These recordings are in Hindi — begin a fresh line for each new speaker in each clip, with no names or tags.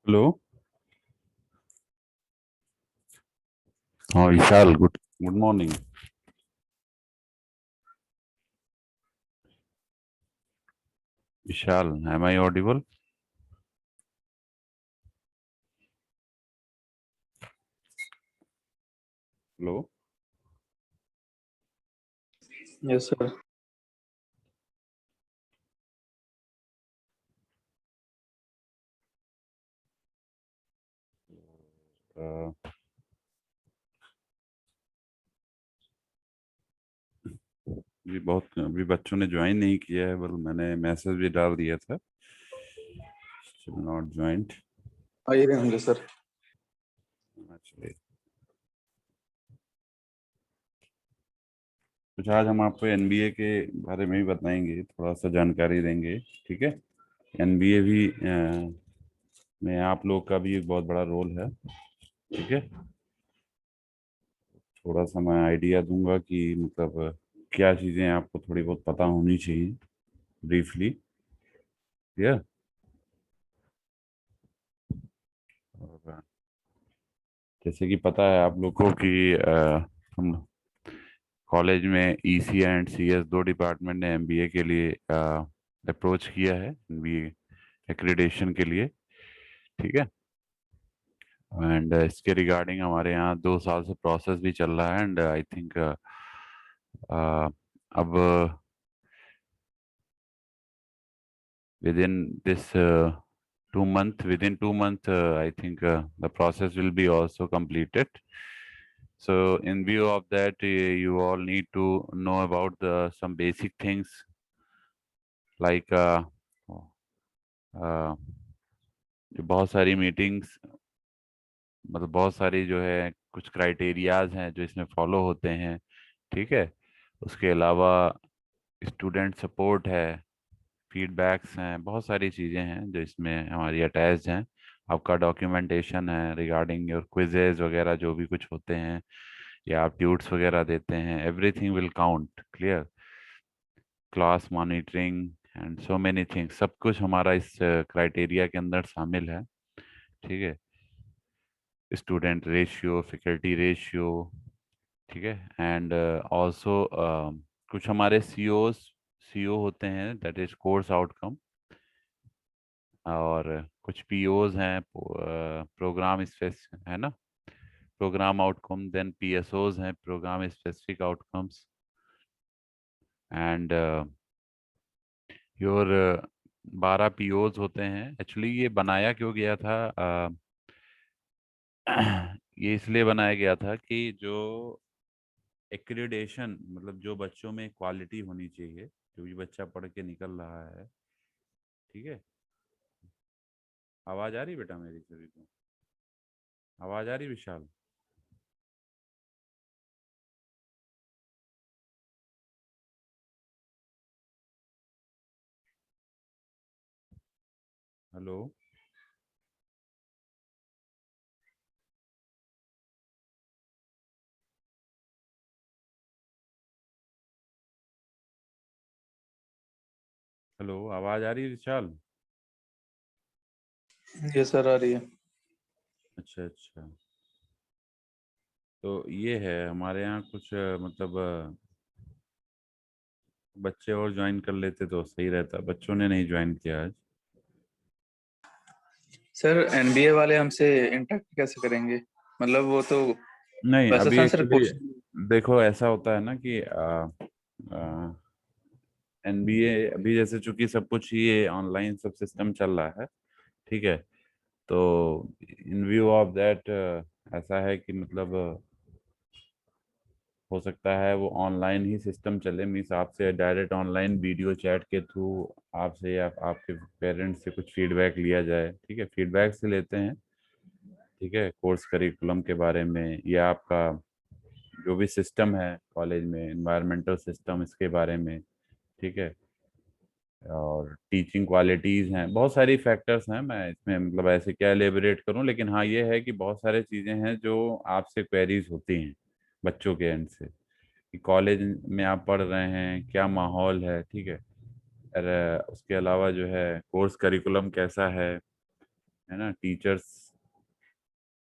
हेलो। हाँ Vishal, good good morning. Vishal, am I audible? Hello.
Yes, sir.
जी, बहुत अभी बच्चों ने ज्वाइन नहीं किया है, बल मैंने मैसेज भी डाल दिया था, नॉट ज्वाइंट।
आइए होंगे सर।
चलिए, कुछ आज हम आपको एनबीए के बारे में भी बताएंगे, थोड़ा सा जानकारी देंगे। ठीक है। एनबीए भी में आप लोग का भी एक बहुत बड़ा रोल है। ठीक है। थोड़ा सा मैं आइडिया दूंगा कि मतलब क्या चीज़ें आपको थोड़ी बहुत पता होनी चाहिए, ब्रीफली। ठीक है। और जैसे कि पता है आप लोग को कि हम कॉलेज में ईसी एंड सीएस दो डिपार्टमेंट ने एमबीए के लिए अप्रोच किया है, एमबीए एक्रीडेशन के लिए। ठीक है। एंड इसके रिगार्डिंग हमारे यहाँ 2 साल से प्रोसेस भी चल रहा है, एंड आई थिंक अब with in this 2 month, within 2 month, I think the process will be also completed. So in view of that, you all need to know about the some basic things like uh, बहुत सारी मीटिंग्स, मतलब बहुत सारी जो है कुछ क्राइटेरियाज हैं जो इसमें फॉलो होते हैं। ठीक है। उसके अलावा स्टूडेंट सपोर्ट है, फीडबैक्स हैं, बहुत सारी चीज़ें हैं जो इसमें हमारी अटैच्ड हैं। आपका डॉक्यूमेंटेशन है रिगार्डिंग योर क्विजेज वगैरह जो भी कुछ होते हैं, या आप ट्यूट्स वगैरह देते हैं, everything will count. Clear. Class monitoring and so many things, सब कुछ हमारा इस क्राइटेरिया के अंदर शामिल है। ठीक है। Student ratio, faculty ratio. ठीक है। एंड ऑल्सो कुछ हमारे सीओ होते हैं, दैट इज कोर्स आउटकम, और कुछ पीओज हैं, प्रोग्राम स्पेस है ना, प्रोग्राम आउटकम, देन पीएसओज हैं, program specific outcomes, and your 12 POs होते हैं। एक्चुअली ये बनाया क्यों गया था, ये इसलिए बनाया गया था कि जो एक्रीडेशन, मतलब जो बच्चों में क्वालिटी होनी चाहिए, जो भी बच्चा पढ़ के निकल रहा है, ठीक है। आवाज आ रही बेटा मेरी सभी को? आवाज आ रही विशाल? हेलो? हेलो, आवाज आ रही है विशाल?
ये सर आ रही है।
अच्छा अच्छा। तो ये है हमारे यहाँ कुछ मतलब बच्चे और ज्वाइन कर लेते तो सही रहता, बच्चों ने नहीं ज्वाइन किया आज।
सर एनबीए वाले हमसे इंटरेक्ट कैसे करेंगे? मतलब वो तो
नहीं,
वैसे
अभी
सर
एक्चुअली
क्वेश्चन।
देखो ऐसा होता है ना कि एनबीए अभी जैसे चूंकि सब कुछ ये ऑनलाइन सब सिस्टम चल रहा है, ठीक है। तो इन व्यू ऑफ दैट ऐसा है कि मतलब हो सकता है वो ऑनलाइन ही सिस्टम चले, मीन्स आपसे डायरेक्ट ऑनलाइन वीडियो चैट के थ्रू आपसे या आपके पेरेंट्स से कुछ फीडबैक लिया जाए, ठीक है। फीडबैक से लेते हैं, ठीक है, कोर्स करिकुलम के बारे में या आपका जो भी सिस्टम है कॉलेज में, इन्वायरमेंटल सिस्टम, इसके बारे में, ठीक है। और टीचिंग क्वालिटीज़ हैं, बहुत सारी फैक्टर्स हैं, मैं इसमें मतलब ऐसे क्या एलेबरेट करूं, लेकिन हाँ ये है कि बहुत सारे चीज़ें हैं जो आपसे क्वेरीज होती हैं बच्चों के एंड से, कि कॉलेज में आप पढ़ रहे हैं क्या माहौल है, ठीक है। और उसके अलावा जो है कोर्स करिकुलम कैसा है ना, टीचर्स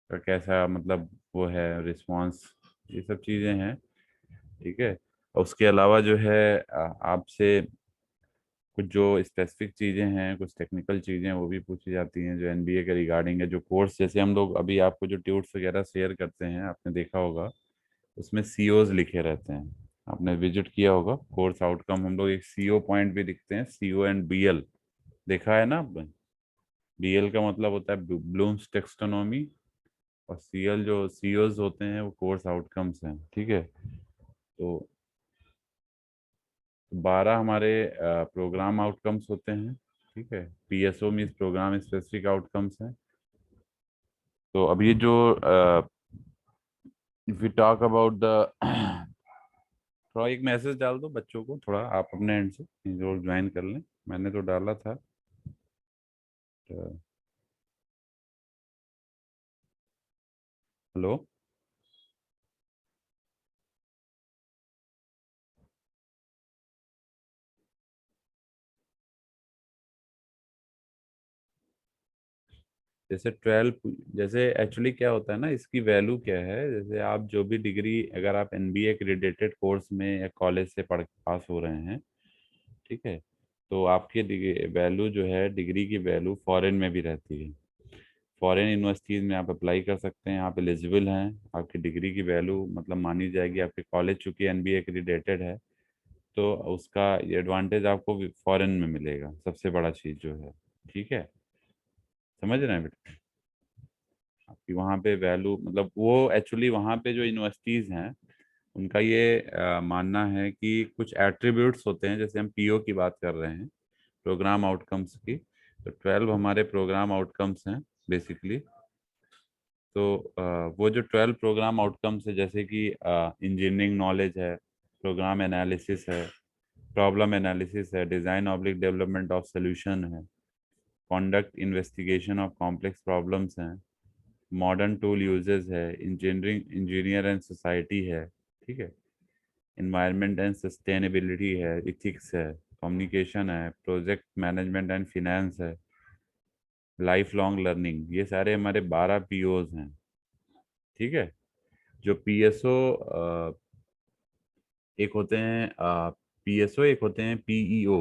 का कैसा मतलब वो है रिस्पांस, ये सब चीज़ें हैं, ठीक है। और उसके अलावा जो है आपसे कुछ जो स्पेसिफिक चीज़ें हैं, कुछ टेक्निकल चीज़ें वो भी पूछी जाती हैं जो एनबीए के रिगार्डिंग है। जो कोर्स जैसे हम लोग अभी आपको जो ट्यूट्स वगैरह शेयर करते हैं, आपने देखा होगा उसमें सीओज लिखे रहते हैं, आपने विजिट किया होगा। कोर्स आउटकम हम लोग एक सीओ पॉइंट भी दिखते हैं, सीओ एंड बीएल, देखा है ना आपने? बीएल का मतलब होता है ब्लूम्स टेक्सोनोमी, और सीएल जो सीओज होते हैं वो कोर्स आउटकम्स हैं, ठीक है। तो 12 हमारे प्रोग्राम आउटकम्स होते हैं, ठीक है। PSO means program specific outcomes हैं। तो अब ये जो if you talk about the थोड़ा एक मैसेज डाल दो बच्चों को, थोड़ा आप अपने एंड से जो ज्वाइन कर लें, मैंने तो डाला था। तो हेलो? जैसे 12, जैसे एक्चुअली क्या होता है ना, इसकी वैल्यू क्या है, जैसे आप जो भी डिग्री, अगर आप एनबीए एक्रेडिटेड कोर्स में या कॉलेज से पढ़ पास हो रहे हैं, ठीक है, तो आपकी वैल्यू जो है, डिग्री की वैल्यू फॉरेन में भी रहती है। फॉरेन यूनिवर्सिटीज़ में आप अप्लाई कर सकते हैं, आप एलिजिबल हैं, आपकी डिग्री की वैल्यू मतलब मानी जाएगी। आपके कॉलेज चूंकि एनबीए एक्रेडिटेड है, तो उसका ये एडवांटेज आपको फॉरेन में मिलेगा, सबसे बड़ा चीज़ जो है, ठीक है। समझ रहे हैं बेटा? आपकी वहाँ पे वैल्यू मतलब वो एक्चुअली वहाँ पे जो यूनिवर्सिटीज़ हैं उनका ये मानना है कि कुछ एट्रीब्यूट्स होते हैं, जैसे हम पीओ की बात कर रहे हैं, प्रोग्राम आउटकम्स की, तो 12 हमारे प्रोग्राम आउटकम्स हैं बेसिकली। तो वो जो 12 प्रोग्राम आउटकम्स है, जैसे कि इंजीनियरिंग नॉलेज है, प्रोग्राम एनालिसिस है, प्रॉब्लम एनालिसिस है, design oblique development of solution है, conduct investigation of complex problems हैं, मॉडर्न टूल यूजेस है, इंजीनियरिंग इंजीनियर एंड सोसाइटी है, ठीक है, इन्वायरमेंट एंड सस्टेनेबिलिटी है, इथिक्स है, कम्युनिकेशन है, प्रोजेक्ट मैनेजमेंट एंड फिनेंस है, लाइफ लॉन्ग लर्निंग, ये सारे हमारे 12 पीओज हैं, ठीक है। जो पीएसओ एक होते हैं PSO, एक होते हैं PEO।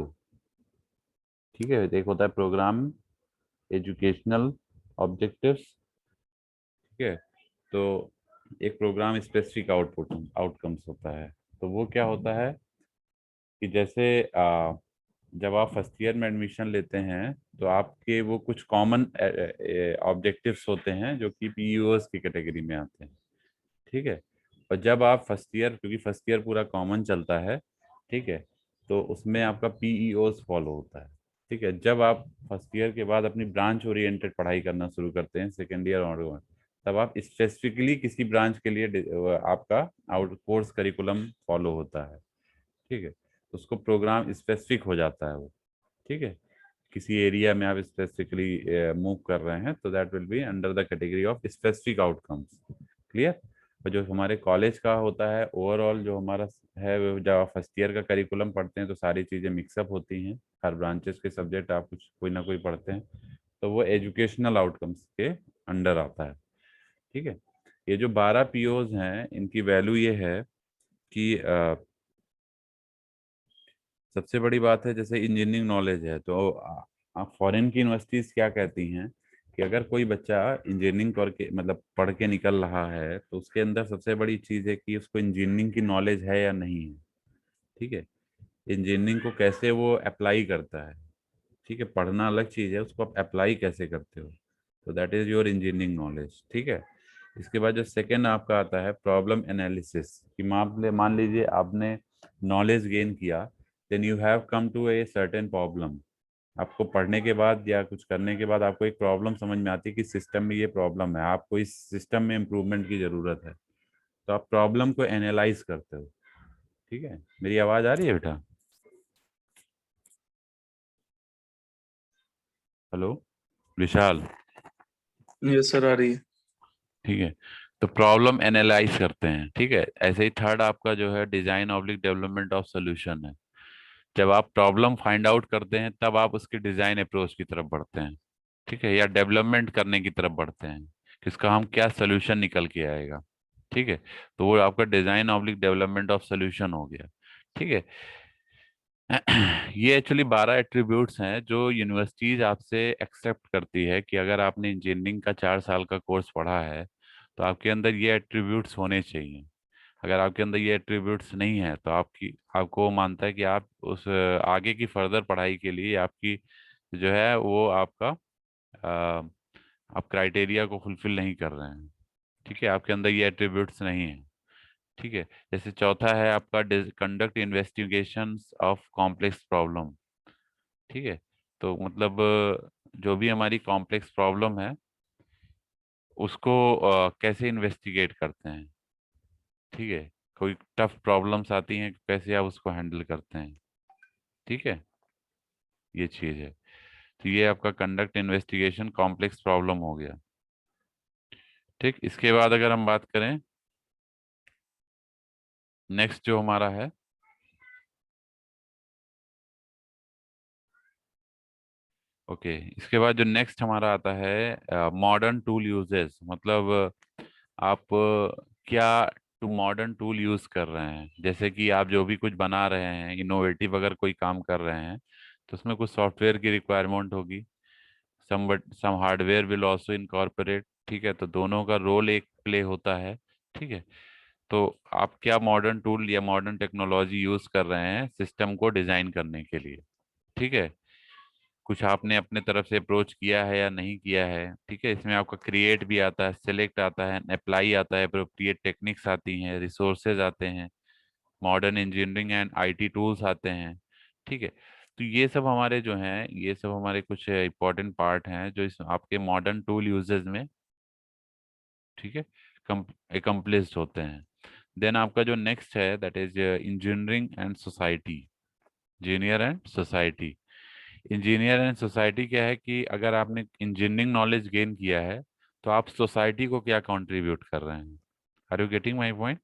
ठीक है, एक होता है प्रोग्राम एजुकेशनल ऑब्जेक्टिव्स। ठीक है, तो एक प्रोग्राम स्पेसिफिक आउटपुट आउटकम्स होता है। तो वो क्या होता है कि जैसे जब आप फर्स्ट ईयर में एडमिशन लेते हैं तो आपके वो कुछ कॉमन ऑब्जेक्टिव्स होते हैं जो कि PEOs की कैटेगरी में आते हैं। ठीक है, और जब आप फर्स्ट ईयर, क्योंकि फर्स्ट ईयर पूरा कॉमन चलता है, ठीक है, तो उसमें आपका PEOs फॉलो होता है। ठीक है, जब आप फर्स्ट ईयर के बाद अपनी ब्रांच ओरिएंटेड पढ़ाई करना शुरू करते हैं सेकेंड ईयर और तब आप स्पेसिफिकली किसी ब्रांच के लिए आपका आउट कोर्स करिकुलम फॉलो होता है। ठीक है, तो उसको प्रोग्राम स्पेसिफिक हो जाता है वो। ठीक है, किसी एरिया में आप स्पेसिफिकली मूव कर रहे हैं तो that will be under the category of specific outcomes. Clear. और जो हमारे कॉलेज का होता है ओवरऑल जो हमारा है, वो जब आप फर्स्ट ईयर का करिकुलम पढ़ते हैं तो सारी चीज़ें मिक्सअप होती हैं, हर ब्रांचेस के सब्जेक्ट आप कुछ कोई ना कोई पढ़ते हैं, तो वो एजुकेशनल आउटकम्स के अंडर आता है। ठीक है, ये जो 12 POs हैं इनकी वैल्यू ये है कि सबसे बड़ी बात है, जैसे इंजीनियरिंग नॉलेज है तो फॉरेन की यूनिवर्सिटीज क्या कहती हैं कि अगर कोई बच्चा इंजीनियरिंग करके मतलब पढ़ के निकल रहा है तो उसके अंदर सबसे बड़ी चीज़ है कि उसको इंजीनियरिंग की नॉलेज है या नहीं है। ठीक है, इंजीनियरिंग को कैसे वो अप्लाई करता है। ठीक है, पढ़ना अलग चीज़ है, उसको आप अप्लाई कैसे करते हो, तो that is your engineering knowledge. ठीक है, इसके बाद जो सेकंड आपका आता है प्रॉब्लम एनालिसिस, कि मान लीजिए आपने नॉलेज गेन किया, then you have come to a certain problem. आपको पढ़ने के बाद या कुछ करने के बाद आपको एक प्रॉब्लम समझ में आती है कि सिस्टम में ये प्रॉब्लम है, आपको इस सिस्टम में इम्प्रूवमेंट की ज़रूरत है, तो आप प्रॉब्लम को एनालाइज करते हो। ठीक है, मेरी आवाज़ आ रही है बेटा? हेलो विशाल।
यस सर, आ रही है।
ठीक है, तो प्रॉब्लम एनालाइज करते हैं। ठीक है, ऐसे ही थर्ड आपका जो है design oblique development of solution है। जब आप प्रॉब्लम फाइंड आउट करते हैं तब आप उसके डिजाइन अप्रोच की तरफ बढ़ते हैं। ठीक है, या डेवलपमेंट करने की तरफ बढ़ते हैं कि इसका हम क्या सोल्यूशन निकल के आएगा। ठीक है, तो वो आपका design oblique development of solution हो गया। ठीक है, ये एक्चुअली 12 एट्रीब्यूट्स हैं जो यूनिवर्सिटीज आपसे एक्सेप्ट करती है कि अगर आपने इंजीनियरिंग का 4 साल का कोर्स पढ़ा है तो आपके अंदर ये एट्रीब्यूट्स होने चाहिए। अगर आपके अंदर ये एट्रीब्यूट्स नहीं है तो आपको वो मानता है कि आप उस आगे की फर्दर पढ़ाई के लिए आपकी जो है वो आपका अ, आप क्राइटेरिया को फुलफिल नहीं कर रहे हैं। ठीक है, आपके अंदर ये एट्रीब्यूट्स नहीं है। ठीक है, जैसे चौथा है आपका conduct investigations of complex problem. ठीक है, तो मतलब जो भी हमारी कॉम्प्लेक्स प्रॉब्लम है उसको कैसे इन्वेस्टिगेट करते हैं। ठीक है, कोई टफ प्रॉब्लम्स आती हैं कैसे आप उसको हैंडल करते हैं। ठीक है, ये चीज़ है। तो ये आपका कंडक्ट इन्वेस्टिगेशन कॉम्प्लेक्स प्रॉब्लम हो गया। ठीक, इसके बाद अगर हम बात करें नेक्स्ट जो हमारा है, ओके, इसके बाद जो नेक्स्ट हमारा आता है मॉडर्न टूल यूजेस, मतलब आप क्या मॉडर्न टूल यूज कर रहे हैं। जैसे कि आप जो भी कुछ बना रहे हैं, इनोवेटिव अगर कोई काम कर रहे हैं तो उसमें कुछ सॉफ्टवेयर की रिक्वायरमेंट होगी, सम हार्डवेयर विल आल्सो इनकॉर्पोरेट। ठीक है, तो दोनों का रोल एक प्ले होता है। ठीक है, तो आप क्या मॉडर्न टूल या मॉडर्न टेक्नोलॉजी यूज कर रहे हैं सिस्टम को डिजाइन करने के लिए। ठीक है, कुछ आपने अपने तरफ से अप्रोच किया है या नहीं किया है। ठीक है, इसमें आपका क्रिएट भी आता है, सेलेक्ट आता है, अप्लाई आता है, अप्रोप्रिएट टेक्निक्स आती हैं, रिसोर्सेज आते हैं, modern engineering and IT tools आते हैं। ठीक है, तो ये सब हमारे जो हैं, ये सब हमारे कुछ इंपॉर्टेंट पार्ट हैं जो इस आपके मॉडर्न टूल यूजेस में, ठीक है, एकम्प्लिस्ड होते हैं। देन आपका जो नेक्स्ट है that is engineering and society. Engineer and society, engineer and society क्या है कि अगर आपने इंजीनियरिंग नॉलेज गेन किया है तो आप सोसाइटी को क्या कंट्रीब्यूट कर रहे हैं। Are you getting my point?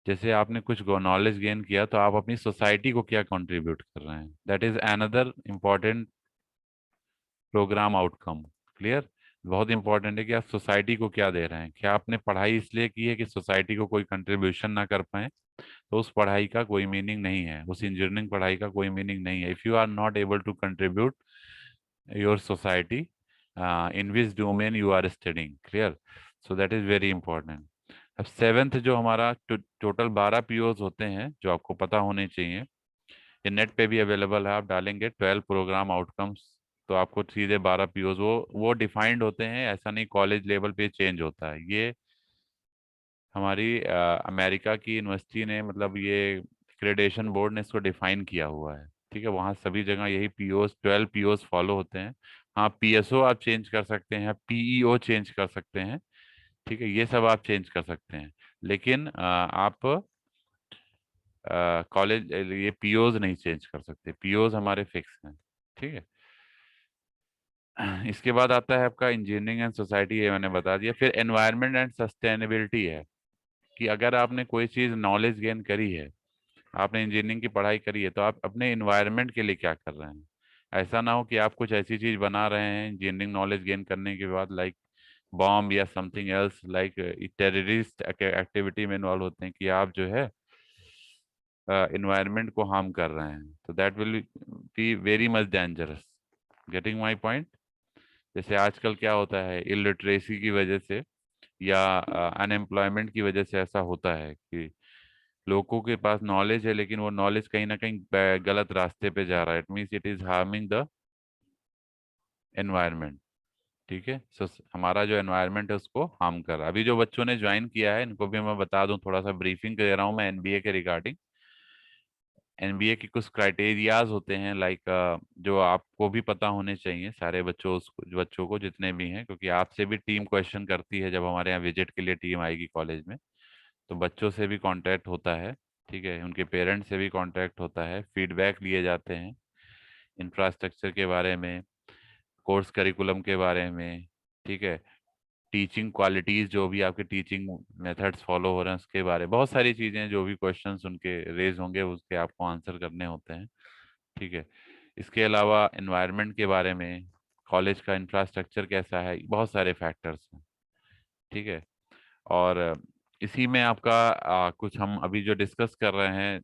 जैसे आपने कुछ नॉलेज गेन किया तो आप अपनी सोसाइटी को क्या कंट्रीब्यूट कर रहे हैं, that is another important program outcome. Clear? बहुत इंपॉर्टेंट है कि आप सोसाइटी को क्या दे रहे हैं। क्या आपने पढ़ाई इसलिए की है कि सोसाइटी को कोई कंट्रीब्यूशन ना कर पाए, तो उस पढ़ाई का कोई मीनिंग नहीं है, उस इंजीनियरिंग पढ़ाई का कोई मीनिंग नहीं है। If you are not able to contribute your society in which domain you are studying, clear. So that is very important. अब सेवेंथ जो हमारा टोटल 12 पीओज होते हैं जो आपको पता होने चाहिए, ये नेट पे भी अवेलेबल है, आप डालेंगे 12 प्रोग्राम आउटकम्स तो आपको सीधे 12 पीओज वो डिफाइंड होते हैं। ऐसा नहीं कॉलेज लेवल पे चेंज होता है। ये हमारी अमेरिका की यूनिवर्सिटी ने, मतलब ये एक्रेडिटेशन बोर्ड ने इसको डिफाइन किया हुआ है, ठीक है। वहाँ सभी जगह यही पीओज 12 पीओज फॉलो होते हैं। हाँ, पीएसओ आप चेंज कर सकते हैं, पीईओ चेंज कर सकते हैं, ठीक है, ये सब आप चेंज कर सकते हैं। लेकिन आप कॉलेज ये पीओज नहीं चेंज कर सकते, पीओज हमारे फिक्स हैं, ठीक है। इसके बाद आता है आपका इंजीनियरिंग एंड सोसाइटी, ये मैंने बता दिया। फिर एनवायरनमेंट एंड सस्टेनेबिलिटी है कि अगर आपने कोई चीज़ नॉलेज गेन करी है, आपने इंजीनियरिंग की पढ़ाई करी है, तो आप अपने इन्वायरमेंट के लिए क्या कर रहे हैं। ऐसा ना हो कि आप कुछ ऐसी चीज़ बना रहे हैं इंजीनियरिंग नॉलेज गेन करने के बाद, लाइक बॉम्ब या something else, like terrorist activity में इन्वॉल्व होते हैं, कि आप जो है इन्वायरमेंट को हार्म कर रहे हैं, तो that will be very much dangerous. Getting my point. जैसे आजकल क्या होता है, इलिटरेसी की वजह से या अनएम्प्लॉयमेंट की वजह से ऐसा होता है कि लोगों के पास नॉलेज है लेकिन वो नॉलेज कहीं ना कहीं गलत रास्ते पे जा रहा है। It means it is harming the environment, ठीक है। सो हमारा जो एनवायरनमेंट है उसको हार्म कर रहा है। अभी जो बच्चों ने ज्वाइन किया है इनको भी मैं बता दूं, थोड़ा सा ब्रीफिंग दे रहा हूँ मैं एनबीए के रिगार्डिंग। एनबीए की कुछ क्राइटेरियाज होते हैं, लाइक जो आपको भी पता होने चाहिए, सारे बच्चों को जितने भी हैं, क्योंकि आपसे भी टीम क्वेश्चन करती है जब हमारे यहाँ विजिट के लिए टीम आएगी कॉलेज में। तो बच्चों से भी कांटेक्ट होता है, ठीक है, उनके पेरेंट्स से भी कांटेक्ट होता है, फीडबैक लिए जाते हैं इंफ्रास्ट्रक्चर के बारे में, कोर्स करिकुलम के बारे में, ठीक है, टीचिंग क्वालिटीज़ जो भी आपके टीचिंग मेथड्स फॉलो हो रहे हैं उसके बारे में, बहुत सारी चीज़ें जो भी क्वेश्चंस उनके रेज होंगे उसके आपको आंसर करने होते हैं, ठीक है। इसके अलावा एनवायरनमेंट के बारे में, कॉलेज का इंफ्रास्ट्रक्चर कैसा है, बहुत सारे फैक्टर्स हैं, ठीक है। और इसी में आपका कुछ हम अभी जो डिस्कस कर रहे हैं,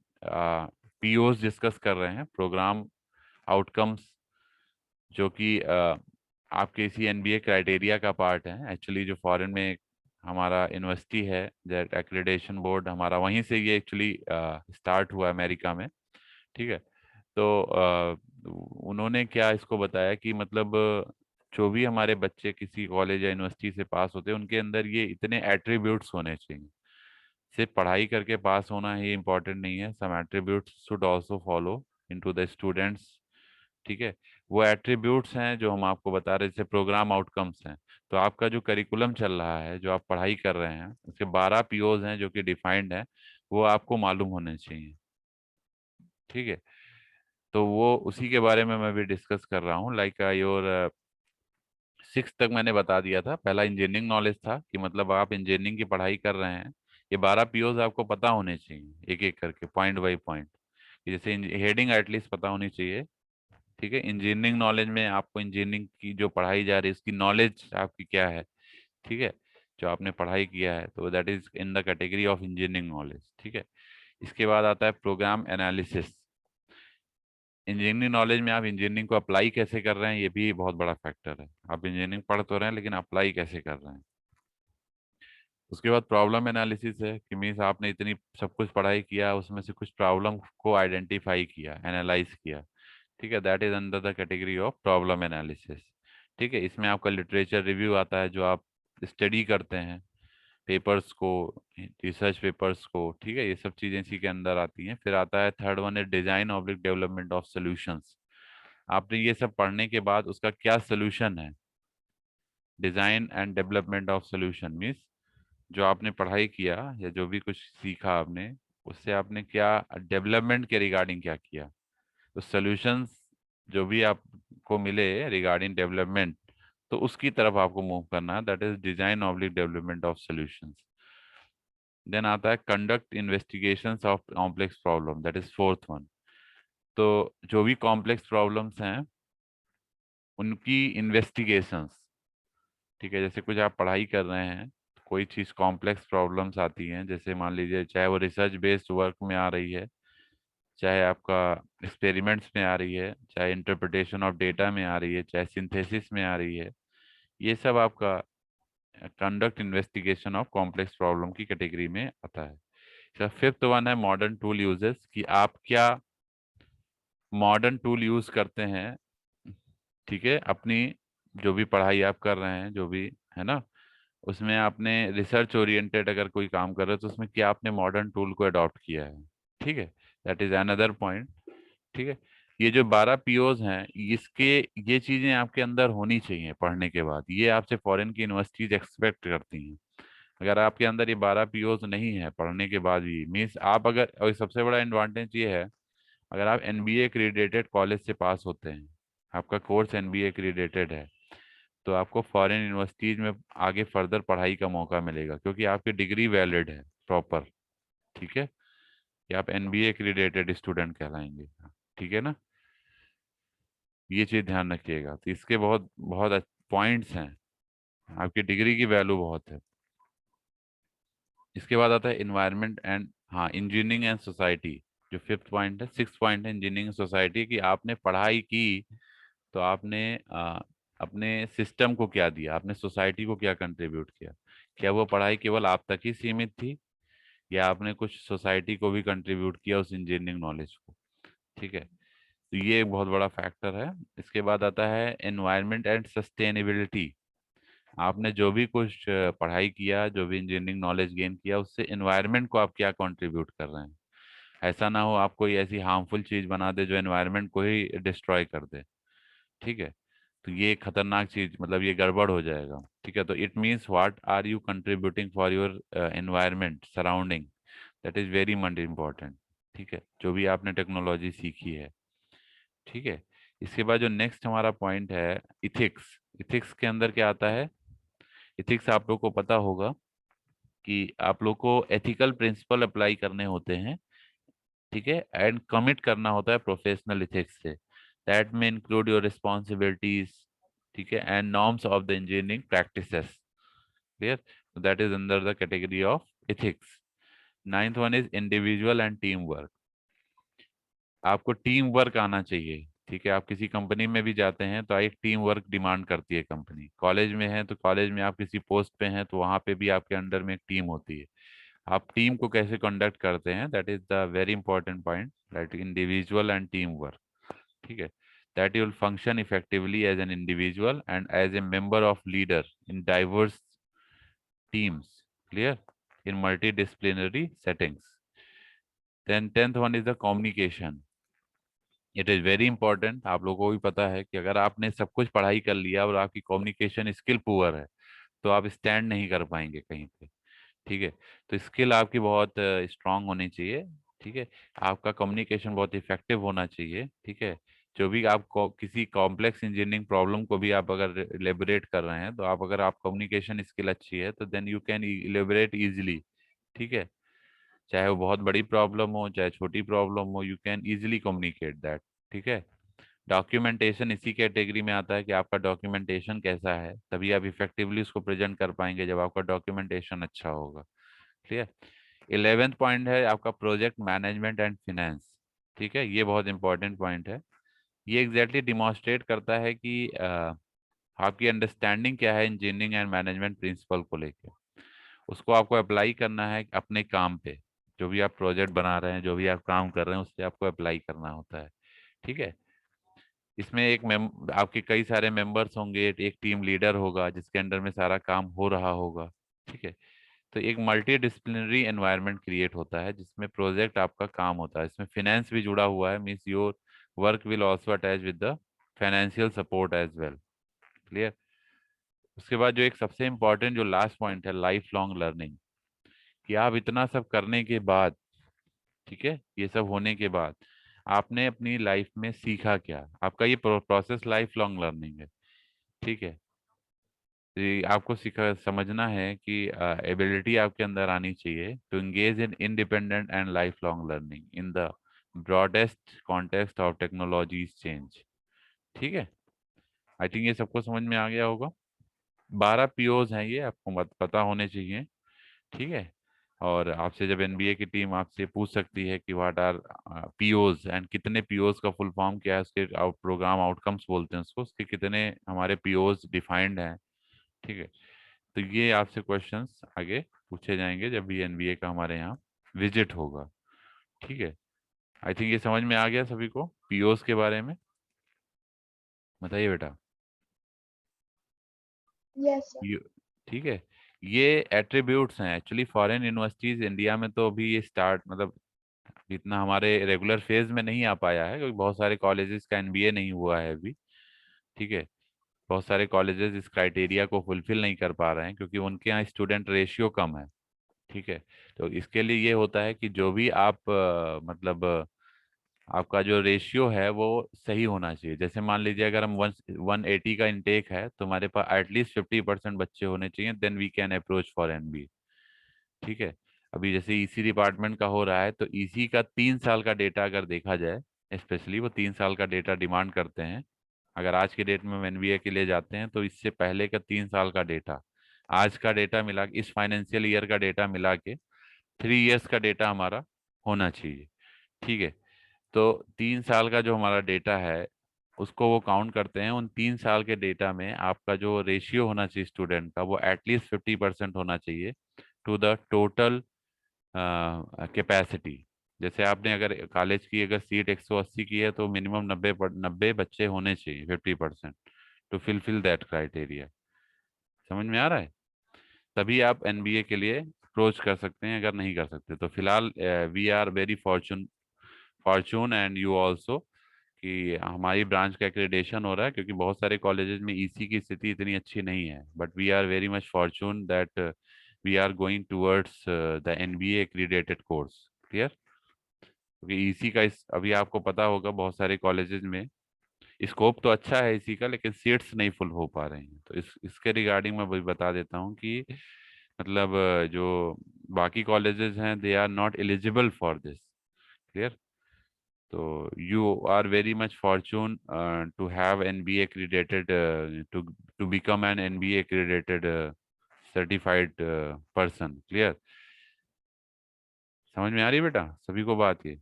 पीओस डिस्कस कर रहे हैं, प्रोग्राम आउटकम्स, जो कि आपके इसी एनबीए क्राइटेरिया का पार्ट है। एक्चुअली जो फॉरेन में हमारा यूनिवर्सिटी है, दैट एक्रेडिटेशन बोर्ड हमारा, वहीं से ये एक्चुअली स्टार्ट हुआ अमेरिका में, ठीक है। तो उन्होंने क्या इसको बताया कि मतलब जो भी हमारे बच्चे किसी कॉलेज या यूनिवर्सिटी से पास होते हैं उनके अंदर ये इतने एट्रीब्यूट्स होने चाहिए। सिर्फ पढ़ाई करके पास होना ही इम्पोर्टेंट नहीं है, some attributes should also follow into the students, ठीक है। वो एट्रीब्यूट्स हैं जो हम आपको बता रहे, जैसे प्रोग्राम आउटकम्स हैं। तो आपका जो करिकुलम चल रहा है, जो आप पढ़ाई कर रहे हैं, उसके 12 पीओज हैं जो कि डिफाइंड है, वो आपको मालूम होने चाहिए, ठीक है। तो वो उसी के बारे में मैं भी डिस्कस कर रहा हूँ, लाइक योर 6 तक मैंने बता दिया था। पहला इंजीनियरिंग नॉलेज था कि मतलब आप इंजीनियरिंग की पढ़ाई कर रहे हैं, ये 12 पीओज आपको पता होने चाहिए एक एक करके, पॉइंट बाई पॉइंट। जैसे हेडिंग एटलीस्ट पता होनी चाहिए, ठीक है। इंजीनियरिंग नॉलेज में आपको इंजीनियरिंग की जो पढ़ाई जा रही है उसकी नॉलेज आपकी क्या है, ठीक है, जो आपने पढ़ाई किया है, तो that is in the category of engineering knowledge, ठीक है। इसके बाद आता है प्रोग्राम एनालिसिस। इंजीनियरिंग नॉलेज में आप इंजीनियरिंग को अप्लाई कैसे कर रहे हैं, ये भी बहुत बड़ा फैक्टर है। आप इंजीनियरिंग पढ़ तो रहे हैं लेकिन अप्लाई कैसे कर रहे हैं। उसके बाद प्रॉब्लम एनालिसिस है कि मीन्स आपने इतनी सब कुछ पढ़ाई किया, उसमें से कुछ प्रॉब्लम को आइडेंटिफाई किया, एनालाइज किया, ठीक है, that is under the category of problem analysis, ठीक है। इसमें आपका लिटरेचर रिव्यू आता है, जो आप स्टडी करते हैं पेपर्स को, रिसर्च पेपर्स को, ठीक है, ये सब चीज़ें इसी के अंदर आती हैं। फिर आता है थर्ड वन है design oblique development of solutions. आपने ये सब पढ़ने के बाद उसका क्या सोल्यूशन है, design and development of solution means जो आपने पढ़ाई किया या जो भी कुछ सीखा आपने, उससे आपने क्या डेवलपमेंट के रिगार्डिंग क्या किया, तो सॉल्यूशंस जो भी आपको मिले रिगार्डिंग डेवलपमेंट, तो उसकी तरफ आपको मूव करना है, that is design oblique development of solutions. Then आता है conduct investigations of complex problem, that is fourth one. तो जो भी कॉम्प्लेक्स प्रॉब्लम्स हैं उनकी इन्वेस्टिगेशंस, ठीक है, जैसे कुछ आप पढ़ाई कर रहे हैं, कोई चीज़ कॉम्प्लेक्स प्रॉब्लम्स आती हैं, जैसे मान लीजिए चाहे वो रिसर्च बेस्ड वर्क में आ रही है, चाहे आपका एक्सपेरिमेंट्स में आ रही है, चाहे इंटरप्रिटेशन ऑफ डेटा में आ रही है, चाहे सिंथेसिस में आ रही है, ये सब आपका conduct investigation of complex problem की कैटेगरी में आता है। इसका फिफ्थ वन है मॉडर्न टूल यूजेस, कि आप क्या मॉडर्न टूल यूज करते हैं, ठीक है, अपनी जो भी पढ़ाई आप कर रहे हैं, जो भी है ना, उसमें आपने रिसर्च ओरिएंटेड अगर कोई काम कर रहे हो तो उसमें क्या आपने मॉडर्न टूल को अडॉप्ट किया है। ठीक है, दैट इज अनदर पॉइंट। ठीक है, ये जो 12 पीओज हैं, इसके ये चीजें आपके अंदर होनी चाहिए पढ़ने के बाद, ये आपसे फॉरेन की यूनिवर्सिटीज एक्सपेक्ट करती हैं। अगर आपके अंदर ये 12 पीओज नहीं है पढ़ने के बाद भी, मीन्स आप अगर, और सबसे बड़ा एडवांटेज ये है, अगर आप एनबीए एक्रीडेटेड कॉलेज से पास होते हैं, आपका कोर्स एनबीए एक्रीडेटेड है, तो आपको फॉरेन यूनिवर्सिटीज में आगे फर्दर पढ़ाई का मौका मिलेगा, क्योंकि आपकी डिग्री वैलिड है प्रॉपर। ठीक है, कि आप एनबीए एक्रीडेटेड स्टूडेंट कहलाएंगे। ठीक है ना, ये चीज ध्यान रखिएगा। तो इसके बहुत बहुत पॉइंट्स हैं, आपकी डिग्री की वैल्यू बहुत है। इसके बाद आता है इन्वायरमेंट एंड, हाँ, इंजीनियरिंग एंड सोसाइटी, जो फिफ्थ पॉइंट है। सिक्स पॉइंट है इंजीनियरिंग सोसाइटी, की आपने पढ़ाई की तो आपने अपने सिस्टम को क्या दिया, आपने सोसाइटी को क्या कंट्रीब्यूट किया। क्या वो पढ़ाई केवल आप तक ही सीमित थी, या आपने कुछ सोसाइटी को भी कंट्रीब्यूट किया उस इंजीनियरिंग नॉलेज को। ठीक है, तो ये एक बहुत बड़ा फैक्टर है। इसके बाद आता है एनवायरनमेंट एंड सस्टेनेबिलिटी। आपने जो भी कुछ पढ़ाई किया, जो भी इंजीनियरिंग नॉलेज गेन किया, उससे एनवायरनमेंट को आप क्या कंट्रीब्यूट कर रहे हैं। ऐसा ना हो आप कोई ऐसी हार्मफुल चीज बना दे जो एनवायरनमेंट को ही डिस्ट्रॉय कर दे। ठीक है, तो ये खतरनाक चीज, मतलब ये गड़बड़ हो जाएगा। ठीक है, तो it means what are you contributing for your environment surrounding, that is very much important. ठीक है, जो भी आपने टेक्नोलॉजी सीखी है। ठीक है, इसके बाद जो नेक्स्ट हमारा पॉइंट है इथिक्स। इथिक्स के अंदर क्या आता है, इथिक्स आप लोग को पता होगा कि आप लोग को एथिकल प्रिंसिपल अप्लाई करने होते हैं। ठीक है, एंड कमिट करना होता है प्रोफेशनल इथिक्स से, दैट में इंक्लूड योर रिस्पॉन्सिबिलिटीज। ठीक है, and norms of the engineering practices. Clear, that is under the category of ethics. Ninth one is individual and team work. आपको टीम वर्क आना चाहिए। ठीक है, आप किसी कंपनी में भी जाते हैं तो एक टीम वर्क डिमांड करती है कंपनी। कॉलेज में है तो कॉलेज में आप किसी पोस्ट पे हैं तो वहां पे भी आपके अंडर में एक टीम होती है। आप टीम को कैसे कंडक्ट करते हैं, that is the very important point, that individual and team work. ठीक है, that you will function effectively as an individual and as a member of leader in diverse teams. Clear, in multidisciplinary settings. Then tenth one is the communication. It is very important. आप लोगों को भी पता है कि अगर आपने सब कुछ पढ़ाई कर लिया और आपकी कम्युनिकेशन स्किल पुअर है, तो आप स्टैंड नहीं कर पाएंगे कहीं पे। ठीक है, तो स्किल आपकी बहुत स्ट्रांग होनी चाहिए। ठीक है, आपका कम्युनिकेशन बहुत इफेक्टिव होना चाहिए। ठीक है, जो भी आप किसी कॉम्प्लेक्स इंजीनियरिंग प्रॉब्लम को भी आप अगर इलेबोरेट कर रहे हैं, तो आप अगर आप कम्युनिकेशन स्किल अच्छी है तो then you can elaborate easily. ठीक है, चाहे वो बहुत बड़ी प्रॉब्लम हो चाहे छोटी प्रॉब्लम हो, you can easily communicate that. ठीक है, डॉक्यूमेंटेशन इसी कैटेगरी में आता है कि आपका डॉक्यूमेंटेशन कैसा है, तभी आप इफेक्टिवली उसको प्रेजेंट कर पाएंगे जब आपका डॉक्यूमेंटेशन अच्छा होगा। क्लियर। 11th पॉइंट है आपका प्रोजेक्ट मैनेजमेंट एंड फिनेंस। ठीक है, ये बहुत इंपॉर्टेंट पॉइंट है। ये एग्जैक्टली डिमॉन्स्ट्रेट करता है कि आपकी अंडरस्टैंडिंग क्या है इंजीनियरिंग एंड मैनेजमेंट प्रिंसिपल को लेकर। उसको आपको अप्लाई करना है अपने काम पे, जो भी आप प्रोजेक्ट बना रहे हैं, जो भी आप काम कर रहे हैं, उससे आपको अप्लाई करना होता है। ठीक है, इसमें आपके कई सारे मेंबर्स होंगे, एक टीम लीडर होगा जिसके अंडर में सारा काम हो रहा होगा। ठीक है, तो एक मल्टी डिसिप्लिनरी एनवायरनमेंट क्रिएट होता है जिसमें प्रोजेक्ट आपका काम होता है। इसमें फिनेंस भी जुड़ा हुआ है, means your work will also attach with the financial support as well. Clear. उसके बाद जो एक सबसे इम्पोर्टेंट जो लास्ट पॉइंट है, लाइफ लॉन्ग लर्निंग, कि आप इतना सब करने के बाद, ठीक है, ये सब होने के बाद आपने अपनी लाइफ में सीखा क्या, आपका ये प्रोसेस लाइफ लॉन्ग लर्निंग है। ठीक है, तो ये आपको सीखा समझना है कि एबिलिटी आपके अंदर आनी चाहिए to engage in independent and life long learning in the broadest context of technologies change. ठीक है, आई थिंक ये सबको समझ में आ गया होगा। 12 पीओज हैं, ये आपको मत पता होने चाहिए, ठीक है। और आपसे जब एनबीए की टीम आपसे पूछ सकती है कि व्हाट आर पीओज एंड कितने पीओज का फुल फॉर्म क्या है, उसके प्रोग्राम आउटकम्स बोलते हैं उसको, उसके कितने हमारे पीओज डिफाइंड हैं, ठीक है। तो ये आपसे क्वेश्चंस आगे पूछे जाएंगे जब भी एनबीए का हमारे यहाँ विजिट होगा, ठीक है। आई थिंक ये समझ में आ गया सभी को पीओज के बारे में। बताइए बेटा।
Yes sir.
ठीक है। ये एट्रीब्यूट्स हैं एक्चुअली, फॉरेन यूनिवर्सिटीज इंडिया में तो अभी ये स्टार्ट मतलब इतना हमारे रेगुलर फेज में नहीं आ पाया है, क्योंकि बहुत सारे कॉलेजेस का एनबीए नहीं हुआ है अभी, ठीक है। बहुत सारे कॉलेजेस इस क्राइटेरिया को फुलफिल नहीं कर पा रहे हैं क्योंकि उनके यहाँ स्टूडेंट रेशियो कम है, ठीक है। तो इसके लिए ये होता है कि जो भी आप मतलब आपका जो रेशियो है वो सही होना चाहिए। जैसे मान लीजिए अगर हम 180 का इनटेक है तो हमारे पास एटलीस्ट 50% बच्चे होने चाहिए, then we can approach for NBA, ठीक है। अभी जैसे ईसी डिपार्टमेंट का हो रहा है तो ईसी का 3 साल का डेटा अगर देखा जाए, स्पेशली वो 3 साल का डेटा डिमांड करते हैं। अगर आज के डेट में हम एनबीए के लिए जाते हैं तो इससे पहले का 3 साल का डेटा, आज का डेटा मिला के, इस फाइनेंशियल ईयर का डेटा मिला के 3 इयर्स का डेटा हमारा होना चाहिए, ठीक है। तो 3 साल का जो हमारा डेटा है उसको वो काउंट करते हैं। उन 3 साल के डेटा में आपका जो रेशियो होना चाहिए स्टूडेंट का वो एटलीस्ट 50% होना चाहिए टू द टोटल कैपेसिटी। जैसे आपने अगर कॉलेज की अगर सीट 180 की है तो मिनिमम 90 बच्चे होने चाहिए, 50%, टू फिलफिल दैट क्राइटेरिया। समझ में आ रहा है? तभी आप एनबीए के लिए अप्रोच कर सकते हैं, अगर नहीं कर सकते तो फिलहाल we are very fortune and you also कि हमारी ब्रांच का एक्रेडिटेशन हो रहा है, क्योंकि बहुत सारे कॉलेजेस में ईसी की स्थिति इतनी अच्छी नहीं है, but we are very much fortune that we are going towards the NBA accredited course. Clear? क्योंकि ईसी का अभी आपको पता होगा बहुत सारे कॉलेजेस में स्कोप तो अच्छा है इसी का, लेकिन सीट्स नहीं फुल हो पा रही हैं। तो इसके रिगार्डिंग मैं भी बता देता हूँ कि मतलब जो बाकी कॉलेजेस हैं they are not eligible for this. Clear? तो you are very much fortune to have NBA accredited to become an NBA accredited certified person. Clear? समझ में आ रही है बेटा सभी को बात ये?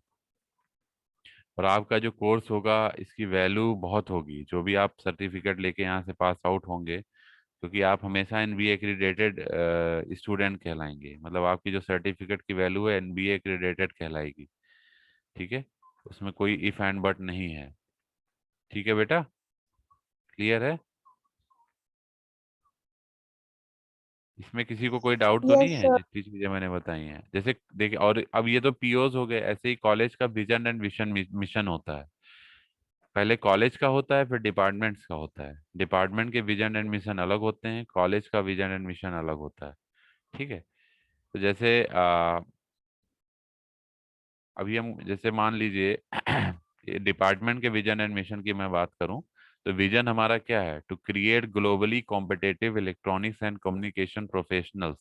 और आपका जो कोर्स होगा इसकी वैल्यू बहुत होगी, जो भी आप सर्टिफिकेट लेके यहाँ से पास आउट होंगे, क्योंकि आप हमेशा एनबीए एक्रीडेटेड स्टूडेंट कहलाएंगे। मतलब आपकी जो सर्टिफिकेट की वैल्यू है एनबीए एक्रीडेटेड कहलाएगी, ठीक है। उसमें कोई इफ एंड बट नहीं है, ठीक है बेटा? क्लियर है? इसमें किसी को कोई डाउट तो नहीं
यस
है
सर।
जितनी चीजें मैंने बताई हैं? जैसे देखिए, और अब ये तो पीओज हो गए, ऐसे ही कॉलेज का विजन एंड विशन मिशन होता है। पहले कॉलेज का होता है, फिर डिपार्टमेंट्स का होता है। डिपार्टमेंट के विजन एंड मिशन अलग होते हैं, कॉलेज का विजन एंड मिशन अलग होता है, ठीक है। तो जैसे अभी हम जैसे मान लीजिए डिपार्टमेंट के विजन एंड मिशन की मैं बात करूं, तो विजन हमारा क्या है? To create globally competitive electronics and communication professionals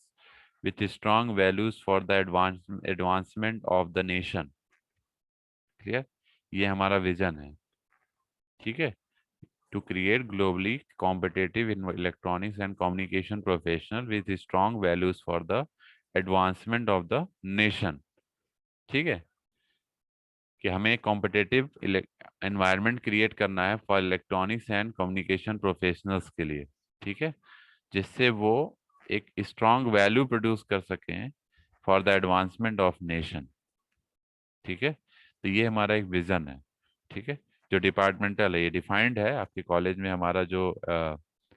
with strong values for the advancement of the nation. Clear? ये हमारा विजन है, ठीक है। To create globally competitive in electronics and communication professional with strong values for the advancement of the nation, ठीक है। कि हमें कॉम्पिटेटिव एनवायरनमेंट क्रिएट करना है for electronics and communication professionals के लिए, ठीक है, जिससे वो एक स्ट्रांग वैल्यू प्रोड्यूस कर सकें for the advancement of nation, ठीक है। तो ये हमारा एक विजन है, ठीक है। जो डिपार्टमेंटल है ये डिफाइंड है आपके कॉलेज में, हमारा जो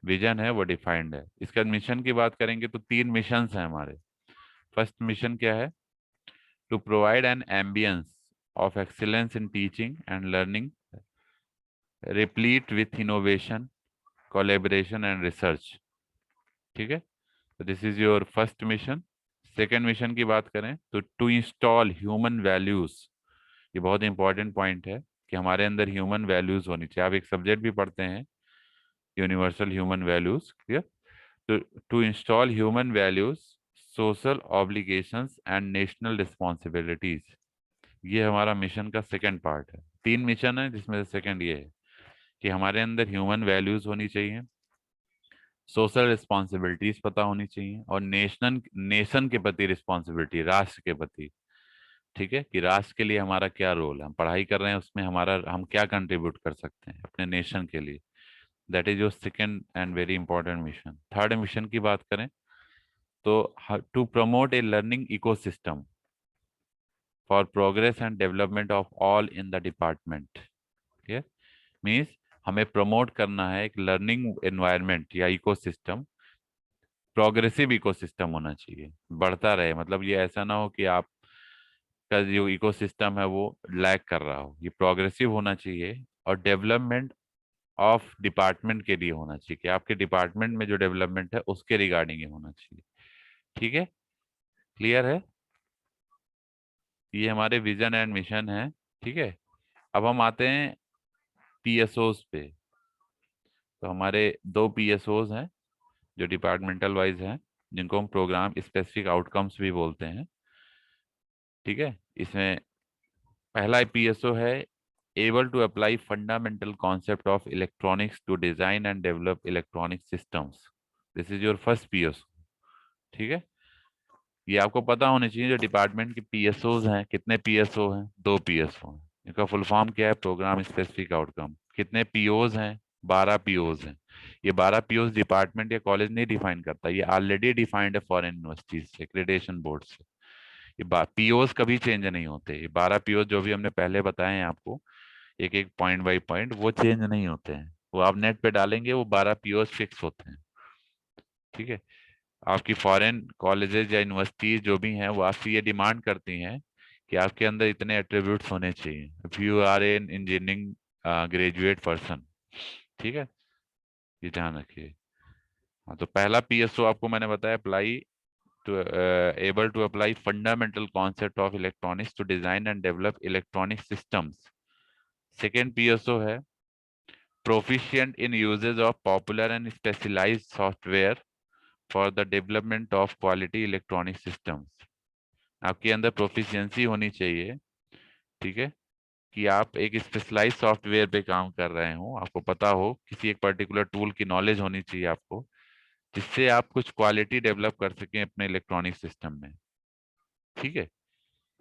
विजन है वो डिफाइंड है। इसका मिशन की बात करेंगे तो 3 मिशंस हैं हमारे। फर्स्ट मिशन क्या है? To provide an ambiance of excellence in teaching and learning, replete with innovation, collaboration and research, ठीक है। तो this is your first mission. Second mission की बात करें तो टू इंस्टॉल ह्यूमन वैल्यूज। ये बहुत इंपॉर्टेंट पॉइंट है कि हमारे अंदर ह्यूमन वैल्यूज होनी चाहिए। आप एक सब्जेक्ट भी पढ़ते हैं, यूनिवर्सल ह्यूमन वैल्यूज। क्लियर? तो to install human values, social obligations and national responsibilities. ये हमारा मिशन का सेकंड पार्ट है। 3 मिशन है जिसमें से सेकंड ये है कि हमारे अंदर ह्यूमन वैल्यूज होनी चाहिए, सोशल रिस्पॉन्सिबिलिटीज पता होनी चाहिए, और नेशन के प्रति रिस्पॉन्सिबिलिटी, राष्ट्र के प्रति। ठीक है, कि राष्ट्र के लिए हमारा क्या रोल है, हम पढ़ाई कर रहे हैं उसमें हमारा, हम क्या कंट्रीब्यूट कर सकते हैं अपने नेशन के लिए। That is your second and very important mission. Third mission की बात करें तो to promote a learning ecosystem for progress and development of all in the department. ठीक, मीन्स हमें प्रमोट करना है एक लर्निंग एनवायरनमेंट या इकोसिस्टम, प्रोग्रेसिव इकोसिस्टम होना चाहिए, बढ़ता रहे। मतलब ये ऐसा ना हो कि आप का जो इकोसिस्टम है वो लैग कर रहा हो, ये प्रोग्रेसिव होना चाहिए। और डेवलपमेंट ऑफ डिपार्टमेंट के लिए होना चाहिए, कि आपके डिपार्टमेंट में जो डेवलपमेंट है उसके रिगार्डिंग ये होना चाहिए। ठीक है, क्लियर है? ये हमारे विजन एंड मिशन है। ठीक है, अब हम आते हैं पीएसओस पे। तो हमारे दो पीएसओस हैं जो डिपार्टमेंटल वाइज हैं, जिनको हम प्रोग्राम स्पेसिफिक आउटकम्स भी बोलते हैं। ठीक है, इसमें पहला पीएसओ है able to apply fundamental concept of electronics to design and develop electronic systems. This is your first PSO. ठीक है, ये आपको पता होना चाहिए। जो डिपार्टमेंट के पीएसओ हैं, कितने पीएसओ हैं? दो पीएसओ हैं। इनका फुल फॉर्म क्या है? Program specific outcome. कितने पीओज हैं? 12 पीओज हैं। ये 12 पीओज डिपार्टमेंट या कॉलेज नहीं डिफाइन करता, ये ऑलरेडी डिफाइंड है फॉरेन यूनिवर्सिटीज से, एक्रेडिटेशन बोर्ड से। ये पीओज कभी चेंज नहीं होते। ये 12 पीओज जो भी हमने पहले बताए हैं आपको, एक एक पॉइंट बाई पॉइंट, वो चेंज नहीं होते हैं। वो आप नेट पे डालेंगे, वो 12 पीओज फिक्स होते हैं। ठीक है, आपकी फॉरेन कॉलेजेस या यूनिवर्सिटीज जो भी हैं वो आपसे ये डिमांड करती हैं कि आपके अंदर इतने एट्रीब्यूट्स होने चाहिए if you are an engineering graduate person. ठीक है, ये ध्यान रखिए। हाँ, तो पहला पीएसओ आपको मैंने बताया, apply to able to apply fundamental concept of electronics to design and develop electronic systems. Second PSO है proficient in uses of popular and specialized software for the development of quality electronic systems। आपके अंदर प्रोफिशिएंसी होनी चाहिए। ठीक है, कि आप एक स्पेशलाइज सॉफ्टवेयर पे काम कर रहे हो, आपको पता हो, किसी एक पर्टिकुलर टूल की नॉलेज होनी चाहिए आपको, जिससे आप कुछ क्वालिटी डेवलप कर सकें अपने इलेक्ट्रॉनिक सिस्टम में। ठीक है,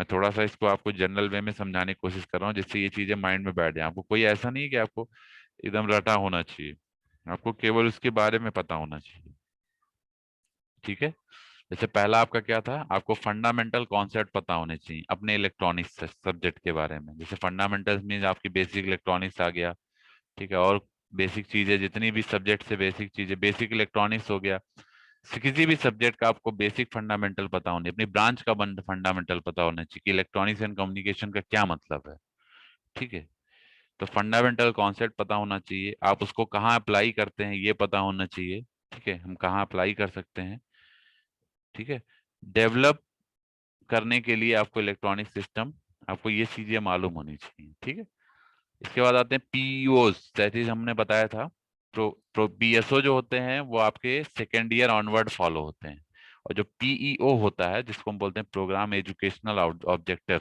मैं थोड़ा सा इसको आपको जनरल वे में समझाने की कोशिश कर रहा हूँ, जिससे ये चीजें माइंड में बैठ जाए। आपको कोई ऐसा नहीं है कि आपको एकदम रटा होना चाहिए, आपको केवल उसके बारे में पता होना चाहिए। ठीक है, जैसे पहला आपका क्या था, आपको फंडामेंटल कॉन्सेप्ट पता होने चाहिए अपने इलेक्ट्रॉनिक्स सब्जेक्ट के बारे में। जैसे फंडामेंटल्स मीन आपकी बेसिक इलेक्ट्रॉनिक्स आ गया। ठीक है, और बेसिक चीजें जितनी भी सब्जेक्ट से बेसिक चीजें, बेसिक इलेक्ट्रॉनिक्स हो गया। किसी भी सब्जेक्ट का आपको बेसिक फंडामेंटल पता होने, अपनी ब्रांच का फंडामेंटल पता होना चाहिए कि इलेक्ट्रॉनिक्स एंड कम्युनिकेशन का क्या मतलब है। ठीक है, तो फंडामेंटल कॉन्सेप्ट पता होना चाहिए, आप उसको कहाँ अप्लाई करते हैं ये पता होना चाहिए। ठीक है, हम कहाँ अप्लाई कर सकते हैं। ठीक है, डेवलप करने के लिए आपको इलेक्ट्रॉनिक सिस्टम, आपको ये चीजें मालूम होनी चाहिए। ठीक है, इसके बाद आते हैं पीईओस, दैट इज हमने बताया था। प्रो पीएसओ जो होते हैं वो आपके सेकेंड ईयर ऑनवर्ड फॉलो होते हैं। और जो पीईओ होता है, जिसको हम बोलते हैं प्रोग्राम एजुकेशनल ऑब्जेक्टिव,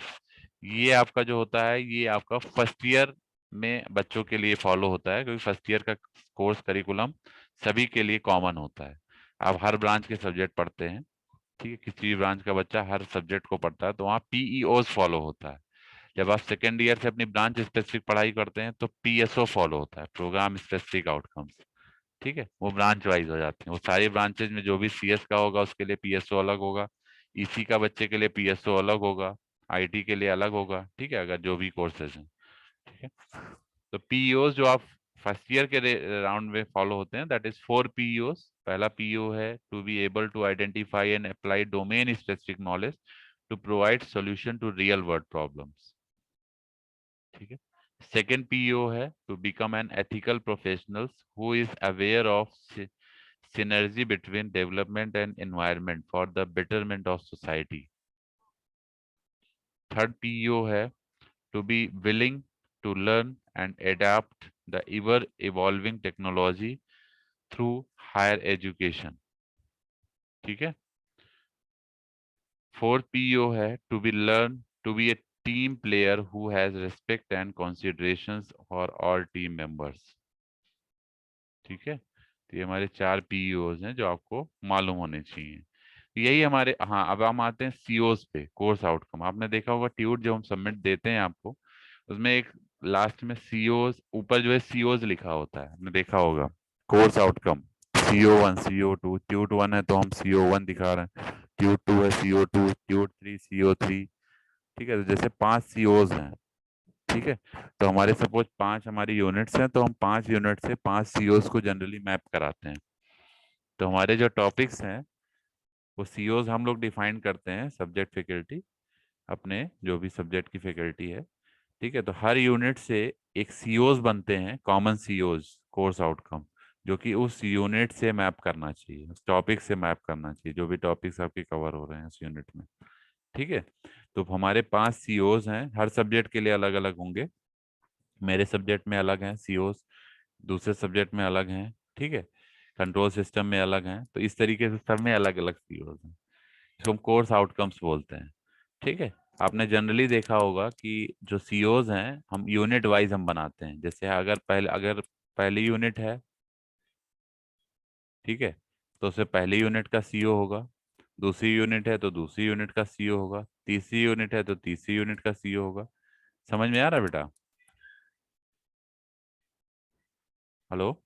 ये आपका जो होता है, ये आपका फर्स्ट ईयर में बच्चों के लिए फॉलो होता है, क्योंकि फर्स्ट ईयर का कोर्स करिकुलम सभी के लिए कॉमन होता है। आप हर ब्रांच के सब्जेक्ट पढ़ते हैं। ठीक है, किसी भी ब्रांच का बच्चा हर सब्जेक्ट को पढ़ता है, तो वहाँ पीईओस फॉलो होता है। जब आप सेकेंड ईयर से अपनी ब्रांच स्पेसिफिक पढ़ाई करते हैं तो पीएसओ फॉलो होता है, प्रोग्राम स्पेसिफिक आउटकम्स। ठीक है, वो ब्रांच वाइज हो जाते हैं। वो सारी ब्रांचेज में जो भी सीएस का होगा उसके लिए पीएसओ अलग होगा, ईसी का बच्चे के लिए पीएसओ अलग होगा, आईटी के लिए अलग होगा। ठीक है, अगर जो भी कोर्सेज हैं। ठीक है, तो पीईओ जो आप फर्स्ट ईयर के राउंड में फॉलो होते हैं, दैट इज 4 पीईओ। पहला पीईओ है to be able to identify and apply domain specific knowledge to provide solution to real world problems. ठीक है, सेकेंड पीईओ है to become an ethical professionals who is aware of synergy between development and environment for the betterment of society। Third PEO है to be willing to learn and adapt the ever evolving technology through higher education। ठीक है, फोर्थ पीईओ है to be a team player who has respect and considerations for all team members। ठीक है, ये हमारे 4 पीईओज हैं जो आपको मालूम होने चाहिए। यही हमारे, हाँ अब हम आते हैं सीओज पे, कोर्स आउटकम। आपने देखा होगा ट्यूट जो हम सबमिट देते हैं आपको, उसमें एक लास्ट में सीओज, ऊपर जो है सीओज लिखा होता है, आपने देखा होगा। Course outcome CO1 CO2, tweet 1 है तो हम CO1 दिखा रहे हैं, ट्यूट 2 है CO2, ट्यूट 3 CO3। ठीक है, तो जैसे 5 सीओज हैं, ठीक है, तो हमारे सपोज 5 हमारी यूनिट्स हैं, तो हम 5 यूनिट से 5 सीओज को जनरली मैप कराते हैं। तो हमारे जो टॉपिक्स हैं वो सीओज हम लोग डिफाइन करते हैं, सब्जेक्ट फैकल्टी, अपने जो भी सब्जेक्ट की फैकल्टी है। ठीक है, तो हर यूनिट से एक सीओज बनते हैं, कॉमन सीओज, कोर्स आउटकम, जो कि उस यूनिट से मैप करना चाहिए, उस टॉपिक से मैप करना चाहिए, जो भी टॉपिक्स आपके कवर हो रहे हैं उस यूनिट में। ठीक है, तो हमारे 5 सीओज हैं, हर सब्जेक्ट के लिए अलग अलग होंगे। मेरे सब्जेक्ट में अलग हैं सीओज, दूसरे सब्जेक्ट में अलग हैं। ठीक है, कंट्रोल सिस्टम में अलग हैं, तो इस तरीके से सब में अलग अलग सीओज हैं, इसको हम कोर्स आउटकम्स बोलते हैं। ठीक है, आपने जनरली देखा होगा कि जो सीओज हैं हम यूनिट वाइज हम बनाते हैं। जैसे अगर पहली यूनिट है, ठीक है, तो उससे पहली यूनिट का सीओ होगा, दूसरी यूनिट है तो दूसरी यूनिट का सीओ होगा, तीसरी यूनिट है तो तीसरी यूनिट का सीओ होगा। समझ में आ रहा है बेटा? Hello,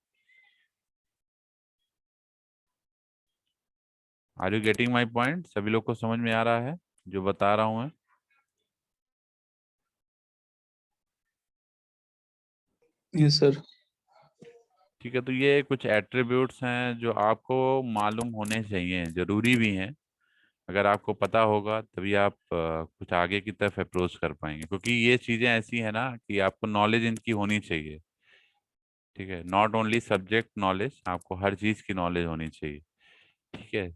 are you getting my point? सभी लोग को समझ में आ रहा है जो बता रहा हूं मैं?
Yes sir.
ठीक है, तो ये कुछ एट्रीब्यूट्स हैं जो आपको मालूम होने चाहिए, जरूरी भी हैं। अगर आपको पता होगा तभी आप कुछ आगे की तरफ अप्रोच कर पाएंगे, क्योंकि ये चीजें ऐसी है ना कि आपको नॉलेज इनकी होनी चाहिए। ठीक है, नॉट ओनली सब्जेक्ट नॉलेज, आपको हर चीज की नॉलेज होनी चाहिए। ठीक है,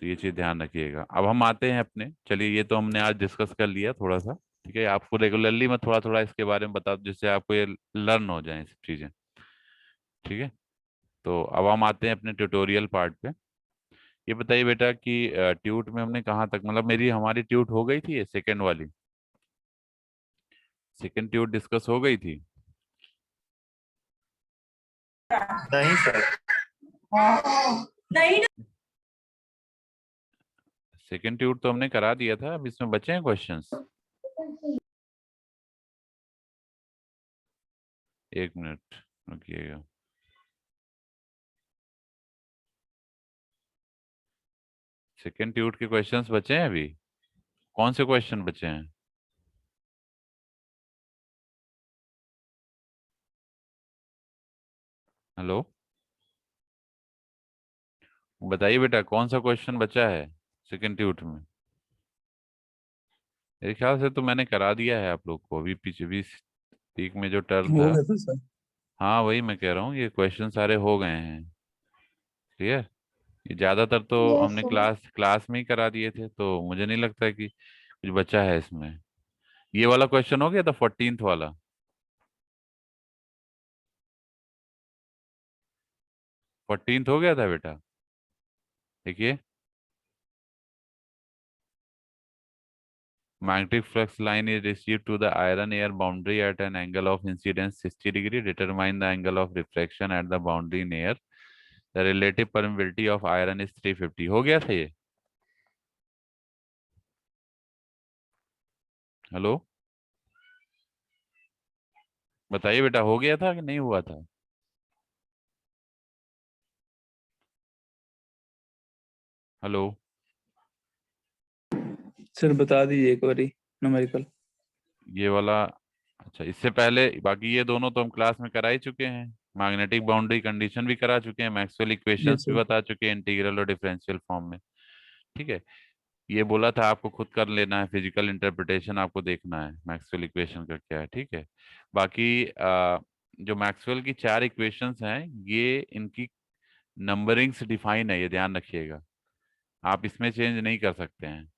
तो ये चीज ध्यान रखिएगा। अब हम आते हैं अपने, चलिए ये तो हमने आज डिस्कस कर लिया थोड़ा सा। ठीक है, आपको रेगुलरली मैं थोड़ा थोड़ा इसके बारे में बता दूं, जिससे आपको ये लर्न हो जाए सब चीजें। ठीक है, तो अब हम आते हैं अपने ट्यूटोरियल पार्ट पे। ये बताइए बेटा कि ट्यूट में हमने कहाँ तक, मतलब हमारी ट्यूट हो गई थी, सेकंड वाली, सेकंड ट्यूट डिस्कस हो गई थी?
नहीं सर। नहीं।
सेकंड ट्यूट तो हमने करा दिया था, अब इसमें बचे हैं क्वेश्चंस। एक मिनट रुकिएगा। सेकंड ट्यूट के क्वेश्चंस बचे हैं अभी? कौन से क्वेश्चन बचे हैं? हेलो, बताइए बेटा कौन सा क्वेश्चन बचा है सेकंड ट्यूट में? मेरे ख्याल से तो मैंने करा दिया है आप लोग को, अभी पीछे 20 में जो टर्म
हो
था।
गया था सर।
हाँ वही मैं कह रहा हूँ, ये क्वेश्चन सारे हो गए हैं। क्लियर? ये ज्यादातर तो हमने क्लास क्लास में ही करा दिए थे, तो मुझे नहीं लगता है कि कुछ बचा है इसमें। ये वाला क्वेश्चन हो गया था 14th वाला? 14th हो गया था बेटा? देखिए, magnetic flux line is received to the iron air boundary at an angle of incidence 60 degree. Determine the angle of reflection at the boundary near. The relative permeability of iron is 350। हो गया था ये? हेलो, बताइए बेटा हो गया था कि नहीं हुआ था? हेलो,
सर बता दीजिए एक बारी न्यूमेरिकल।
ये वाला, अच्छा इससे पहले बाकी ये दोनों तो हम क्लास में करा ही चुके हैं। मैग्नेटिक बाउंड्री कंडीशन भी करा चुके हैं, मैक्सवेल इक्वेशंस
यस
भी
सर।
बता चुके हैं इंटीग्रल और डिफरेंशियल फॉर्म में। ठीक है, ये बोला था आपको खुद कर लेना है, फिजिकल इंटरप्रिटेशन आपको देखना है मैक्सवेल इक्वेशन का क्या है। ठीक है, बाकी जो मैक्सवेल की 4 इक्वेशंस हैं, ये इनकी नंबरिंग्स डिफाइन है, ये ध्यान रखिएगा। आप इसमें चेंज नहीं कर सकते हैं।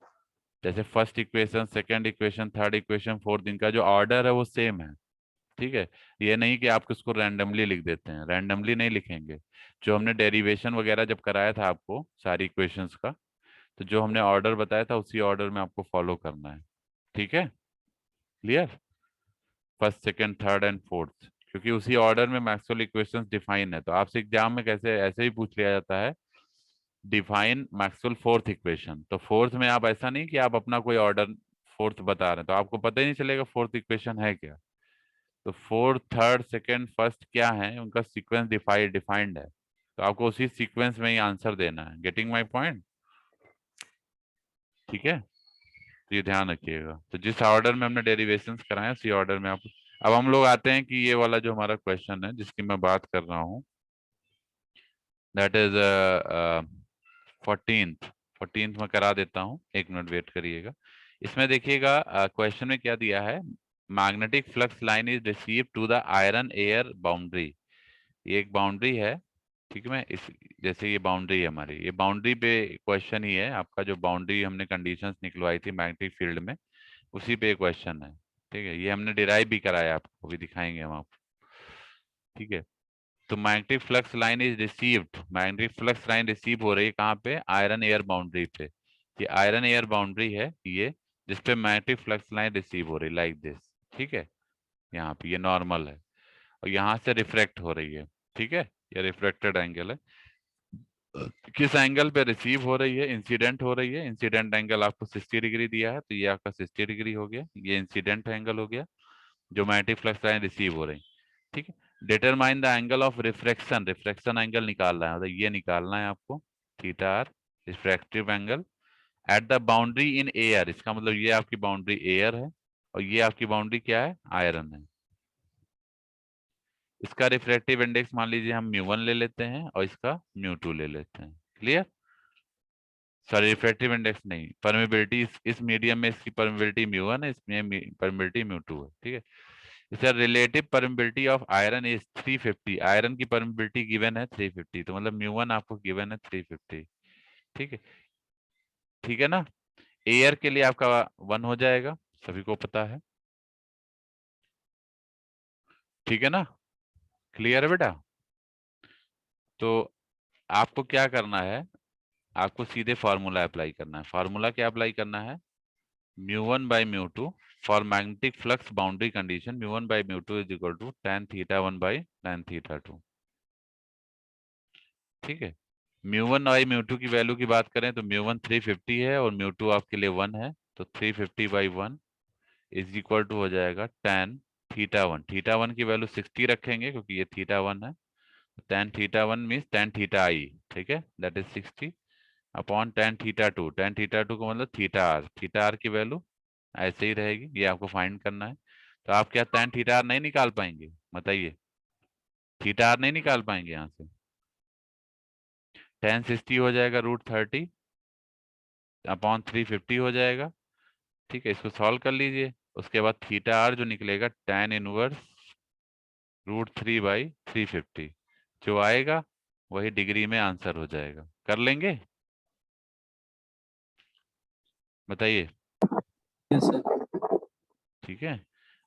जैसे first equation, second equation, third equation, fourth, इनका जो ऑर्डर है वो सेम है। ठीक है, ये नहीं कि आप इसको रैंडमली लिख देते हैं, रैंडमली नहीं लिखेंगे। जो हमने डेरिवेशन वगैरह जब कराया था आपको सारी इक्वेशंस का, तो जो हमने ऑर्डर बताया था उसी ऑर्डर में आपको फॉलो करना है। ठीक है, clear? First, second, third and fourth, क्योंकि उसी ऑर्डर में मैक्सवेल इक्वेशंस डिफाइन है। तो आपसे एग्जाम में कैसे ऐसे ही पूछ लिया जाता है, डिफाइन मैक्सवेल फोर्थ इक्वेशन। तो फोर्थ में आप ऐसा नहीं कि आप अपना कोई ऑर्डर फोर्थ बता रहे हैं, तो आपको पता ही नहीं चलेगा फोर्थ इक्वेशन है क्या। तो फोर्थ, थर्ड, सेकंड, फर्स्ट क्या है, उनका सीक्वेंस डिफाइंड है। तो आपको उसी सीक्वेंस में ही आंसर देना है। Getting my point? ठीक है, तो ये ध्यान रखिएगा। तो जिस ऑर्डर में हमने डेरिवेशंस कराए उसी ऑर्डर में आप। अब हम लोग आते हैं कि ये वाला जो हमारा क्वेश्चन है जिसकी मैं बात कर रहा हूँ, दैट इज 14th। 14th में करा देता हूँ, 1 मिनट वेट करिएगा। इसमें देखिएगा क्वेश्चन में क्या दिया है, magnetic flux line is receive to the iron air boundary. ये एक बाउंड्री है, ठीक है। इस जैसे ये बाउंड्री है हमारी, ये बाउंड्री पे क्वेश्चन ही है आपका। जो बाउंड्री हमने कंडीशंस निकलवाई थी मैग्नेटिक फील्ड में, उसी पे क्वेश्चन है, ठीक है। ये हमने डिराइव भी कराया, आपको भी दिखाएंगे हम आपको, ठीक है। तो magnetic flux line is received, magnetic flux line receive हो रही है कहाँ पे, आयरन एयर बाउंड्री पे। ये आयरन एयर बाउंड्री है ये, जिसपे मैग्नेटिक फ्लक्स लाइन रिसीव हो रही है लाइक दिस, ठीक है। यहाँ पे ये नॉर्मल है और यहाँ से रिफ्रेक्ट हो रही है, ठीक है। ये रिफ्रेक्टेड एंगल है। किस एंगल पे रिसीव हो रही है, इंसिडेंट हो रही है। इंसिडेंट एंगल आपको 60 डिग्री दिया है, तो ये आपका 60 डिग्री हो गया, ये इंसिडेंट एंगल हो गया जो मैग्नेटिक फ्लक्स लाइन रिसीव हो रही, ठीक है। Determine the angle of refraction, refraction angle निकालना है, मतलब ये निकालना है आपको, theta R, refractive angle at the boundary in air. इसका मतलब ये आपकी बाउंड्री एयर है और ये आपकी बाउंड्री क्या है, आयरन है। इसका रिफ्रैक्टिव इंडेक्स मान लीजिए हम म्यू1 ले लेते हैं और इसका म्यू2 ले लेते हैं। क्लियर? सॉरी, रिफ्रैक्टिव इंडेक्स नहीं, परमेबिलिटी। इस मीडियम में इसकी परमेबिलिटी म्यू1 है, इसमें परमेबिलिटी म्यू2 है, ठीक है। इसका relative permeability of iron is 350। Iron की परमेबिलिटी गिवन है 350, तो मतलब म्यू1 आपको गिवन है 350, ठीक है। ठीक है ना। एयर के लिए आपका 1 हो जाएगा, सभी को पता है, ठीक है ना। क्लियर है बेटा? तो आपको क्या करना है, आपको सीधे फार्मूला अप्लाई करना है। फार्मूला क्या अप्लाई करना है, mu one by mu two for magnetic flux boundary condition, mu one by mu two is equal to tan θ1 by tan θ2, ठीक है। म्यू1 बाई म्यू2 की वैल्यू की बात करें तो म्यू1 350 है और म्यू2 आपके लिए 1 है, तो 350 बाई 1 इज इक्वल टू हो जाएगा tan θ1। θ1 की वैल्यू 60 रखेंगे क्योंकि ये θ1 है। tan θ1 मीन्स tan θi, ठीक है, that is 60 upon tan θ2। tan θ2 का मतलब थीटा आर की वैल्यू ऐसे ही रहेगी, ये आपको फाइंड करना है। तो आप क्या tan θr नहीं निकाल पाएंगे, बताइए? थीटा आर नहीं निकाल पाएंगे यहाँ से। tan 60 हो जाएगा √30 अपॉन 350 हो जाएगा, ठीक है। इसको सॉल्व कर लीजिए, उसके बाद थीटा आर जो निकलेगा tan इनवर्स √3 बाई 350, जो आएगा वही डिग्री में आंसर हो जाएगा। कर लेंगे, बताइए?
Yes sir.
ठीक है।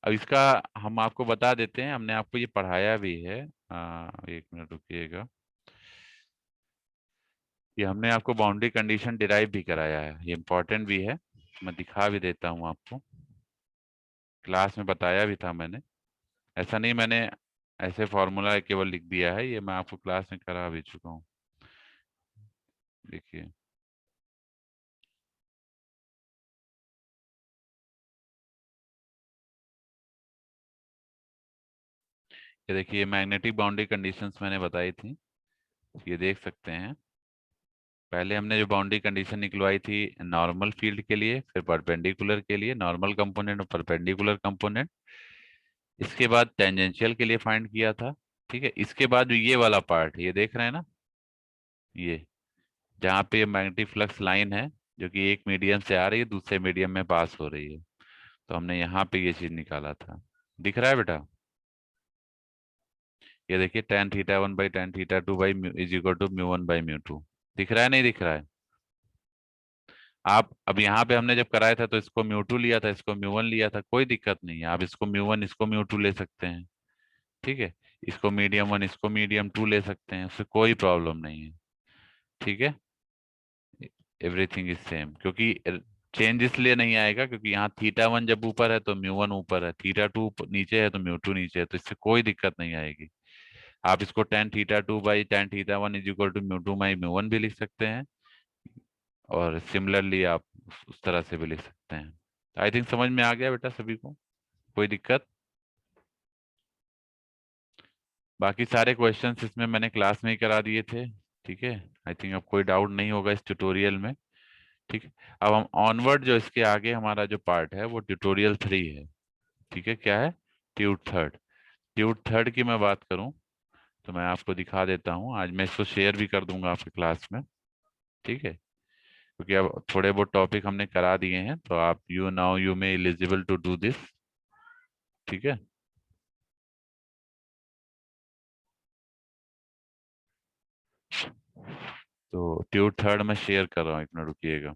अब इसका हम आपको बता देते हैं, हमने आपको ये पढ़ाया भी है। 1 मिनट रुकिएगा। ये हमने आपको बाउंड्री कंडीशन डिराइव भी कराया है, ये इंपॉर्टेंट भी है। मैं दिखा भी देता हूँ आपको, क्लास में बताया भी था मैंने। ऐसा नहीं मैंने ऐसे फॉर्मूला केवल लिख दिया है, ये मैं आपको क्लास में करा भी चुका हूँ। देखिए, ये देखिए मैग्नेटिक बाउंड्री कंडीशंस मैंने बताई थी, ये देख सकते हैं। पहले हमने जो बाउंड्री कंडीशन निकलवाई थी नॉर्मल फील्ड के लिए, फिर परपेंडिकुलर के लिए, नॉर्मल कंपोनेंट और परपेंडिकुलर कंपोनेंट। इसके बाद टेंजेंशियल के लिए फाइंड किया था, ठीक है। इसके बाद जो ये वाला पार्ट ये देख रहे हैं ना, ये जहाँ पे मैग्नेटिक फ्लक्स लाइन है जो कि एक मीडियम से आ रही है दूसरे मीडियम में पास हो रही है, तो हमने यहाँ पे ये चीज निकाला था। दिख रहा है बेटा? ये देखिए tan θ1 by tan θ2 by is equal to mu one by mu two. दिख रहा है, नहीं दिख रहा है? आप अब यहाँ पे हमने जब कराया था तो इसको म्यू2 लिया था, इसको म्यू1 लिया था, कोई दिक्कत नहीं है। आप इसको म्यू1 इसको म्यू2 ले सकते हैं, ठीक है। इसको मीडियम 1 इसको मीडियम 2 ले सकते हैं, उससे कोई प्रॉब्लम नहीं है, ठीक है। एवरीथिंग इज सेम, क्योंकि चेंज इसलिए नहीं आएगा क्योंकि यहाँ θ1 जब ऊपर है तो μ1 ऊपर है, θ2 नीचे है तो μ2 नीचे है, तो इससे कोई दिक्कत नहीं आएगी। आप इसको tan θ2/tan θ1 = μ2/μ1 भी लिख सकते हैं, और सिमिलरली आप उस तरह से भी लिख सकते हैं। आई थिंक समझ में आ गया बेटा सभी को, कोई दिक्कत? बाकी सारे क्वेश्चंस इसमें मैंने क्लास में ही करा दिए थे, ठीक है। आई थिंक अब कोई डाउट नहीं होगा इस ट्यूटोरियल में, ठीक है। अब हम ऑनवर्ड, जो इसके आगे हमारा जो पार्ट है वो ट्यूटोरियल 3 है, ठीक है। क्या है? Tweet third. ट्यूट थर्ड की मैं बात करूं तो मैं आपको दिखा देता हूं, आज मैं इसको शेयर भी कर दूंगा आपके क्लास में, ठीक है। क्योंकि अब थोड़े बहुत टॉपिक हमने करा दिए हैं, तो आप you may eligible to do this, ठीक है। तो ट्यूट थर्ड में शेयर कर रहा हूँ, एक मिनट रुकिएगा।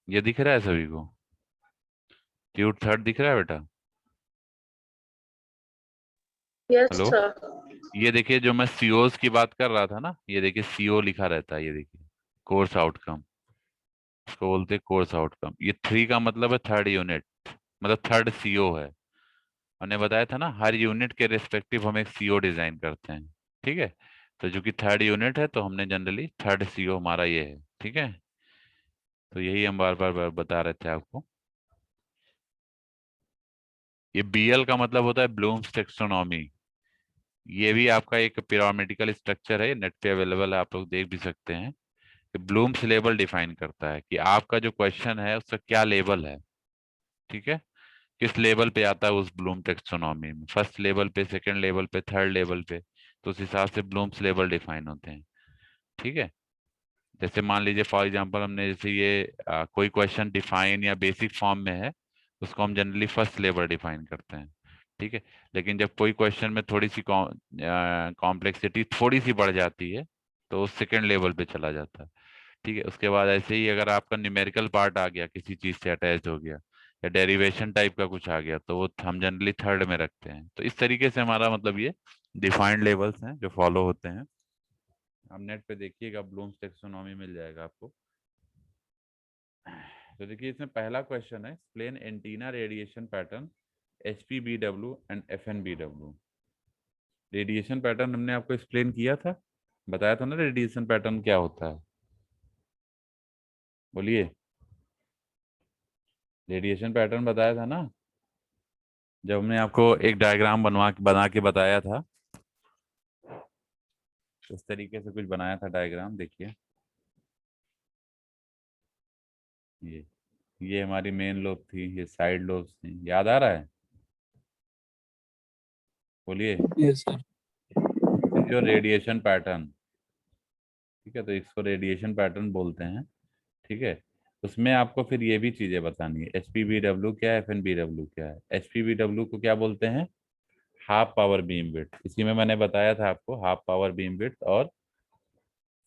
ये दिख रहा है सभी को? ट्यूट थर्ड दिख रहा है बेटा?
Yes
hello,
sir.
ये देखिए जो मैं सीओज की बात कर रहा था ना, ये देखिए सीओ लिखा रहता है, ये देखिए कोर्स आउटकम, इसको बोलते हैं कोर्स आउटकम। ये 3 का मतलब है थर्ड यूनिट, मतलब थर्ड सीओ है। हमने बताया था ना, हर यूनिट के रिस्पेक्टिव हम एक सीओ डिजाइन करते हैं, ठीक है। तो जो कि थर्ड यूनिट है, तो हमने जनरली थर्ड सीओ हमारा ये है, ठीक है। तो यही हम बार बार बता रहे थे आपको। ये बीएल का मतलब होता है ब्लूम्स टेक्सोनॉमी। ये भी आपका एक पिरामिडिकल स्ट्रक्चर है, नेट पे अवेलेबल है, आप लोग देख भी सकते हैं। कि ब्लूम्स लेवल डिफाइन करता है कि आपका जो क्वेश्चन है उसका क्या लेवल है, ठीक है। किस लेवल पे आता है उस ब्लूम टेक्सोनॉमी में, फर्स्ट लेवल पे, सेकंड लेवल पे, थर्ड लेवल पे, तो उस हिसाब से ब्लूम्स लेवल डिफाइन होते हैं, ठीक है। जैसे मान लीजिए फॉर एग्जांपल हमने जैसे ये कोई क्वेश्चन डिफाइन या बेसिक फॉर्म में है, उसको हम जनरली फर्स्ट लेवल डिफाइन करते हैं, ठीक है। लेकिन जब कोई क्वेश्चन में थोड़ी सी कॉम्प्लेक्सिटी थोड़ी सी बढ़ जाती है, तो उस सेकेंड लेवल पे चला जाता है, ठीक है। उसके बाद ऐसे ही अगर आपका न्यूमेरिकल पार्ट आ गया, किसी चीज से अटैच हो गया, या डेरिवेशन टाइप का कुछ आ गया, तो वो हम जनरली थर्ड में रखते हैं। तो इस तरीके से हमारा मतलब ये डिफाइंड लेवल्स हैं जो फॉलो होते हैं। आप नेट पे देखिएगा, ब्लूम्स टेक्सोनॉमी मिल जाएगा आपको। तो देखिए इसमें पहला क्वेश्चन है, explain antenna radiation pattern HPBW and FNBW। Radiation pattern हमने आपको एक्सप्लेन किया था, बताया था ना रेडिएशन पैटर्न क्या होता है, बोलिए। रेडिएशन पैटर्न बताया था ना, जब हमने आपको एक डायग्राम बना के बताया था, इस तरीके से कुछ बनाया था डायग्राम, देखिए। ये हमारी मेन लोब थी, ये साइड लोब्स थी, याद आ रहा है? बोलिए।
Yes sir.
जो रेडिएशन पैटर्न, ठीक है, तो इसको रेडिएशन पैटर्न बोलते हैं, ठीक है। उसमें आपको फिर ये भी चीजें बतानी है, HPBW क्या है, FNBW क्या है। HPBW को क्या बोलते हैं? Half power beam width. इसी में मैंने बताया था आपको हाफ पावर बीम विड्थ और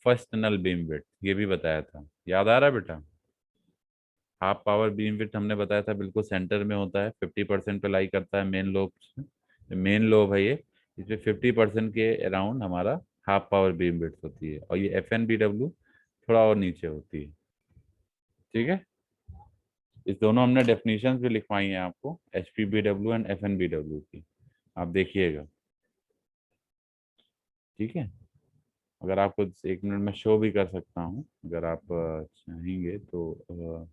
फर्स्ट नल बीम विड्थ, ये भी बताया था, याद आ रहा है बेटा? हाफ पावर बीम विड्थ हमने बताया था बिल्कुल सेंटर में होता है, 50% पे लाई करता है मेन लोब से। मेन लोब है ये, इसमें 50% के अराउंड हमारा हाफ पावर बीम विड्थ होती है, और ये FNBW थोड़ा और नीचे होती है, ठीक है। इस दोनों हमने डेफिनेशंस भी लिखवाई हैं आपको, HPBW एंड FNBW की, आप देखिएगा, ठीक है। अगर आपको 1 मिनट में शो भी कर सकता हूँ, अगर आप चाहेंगे तो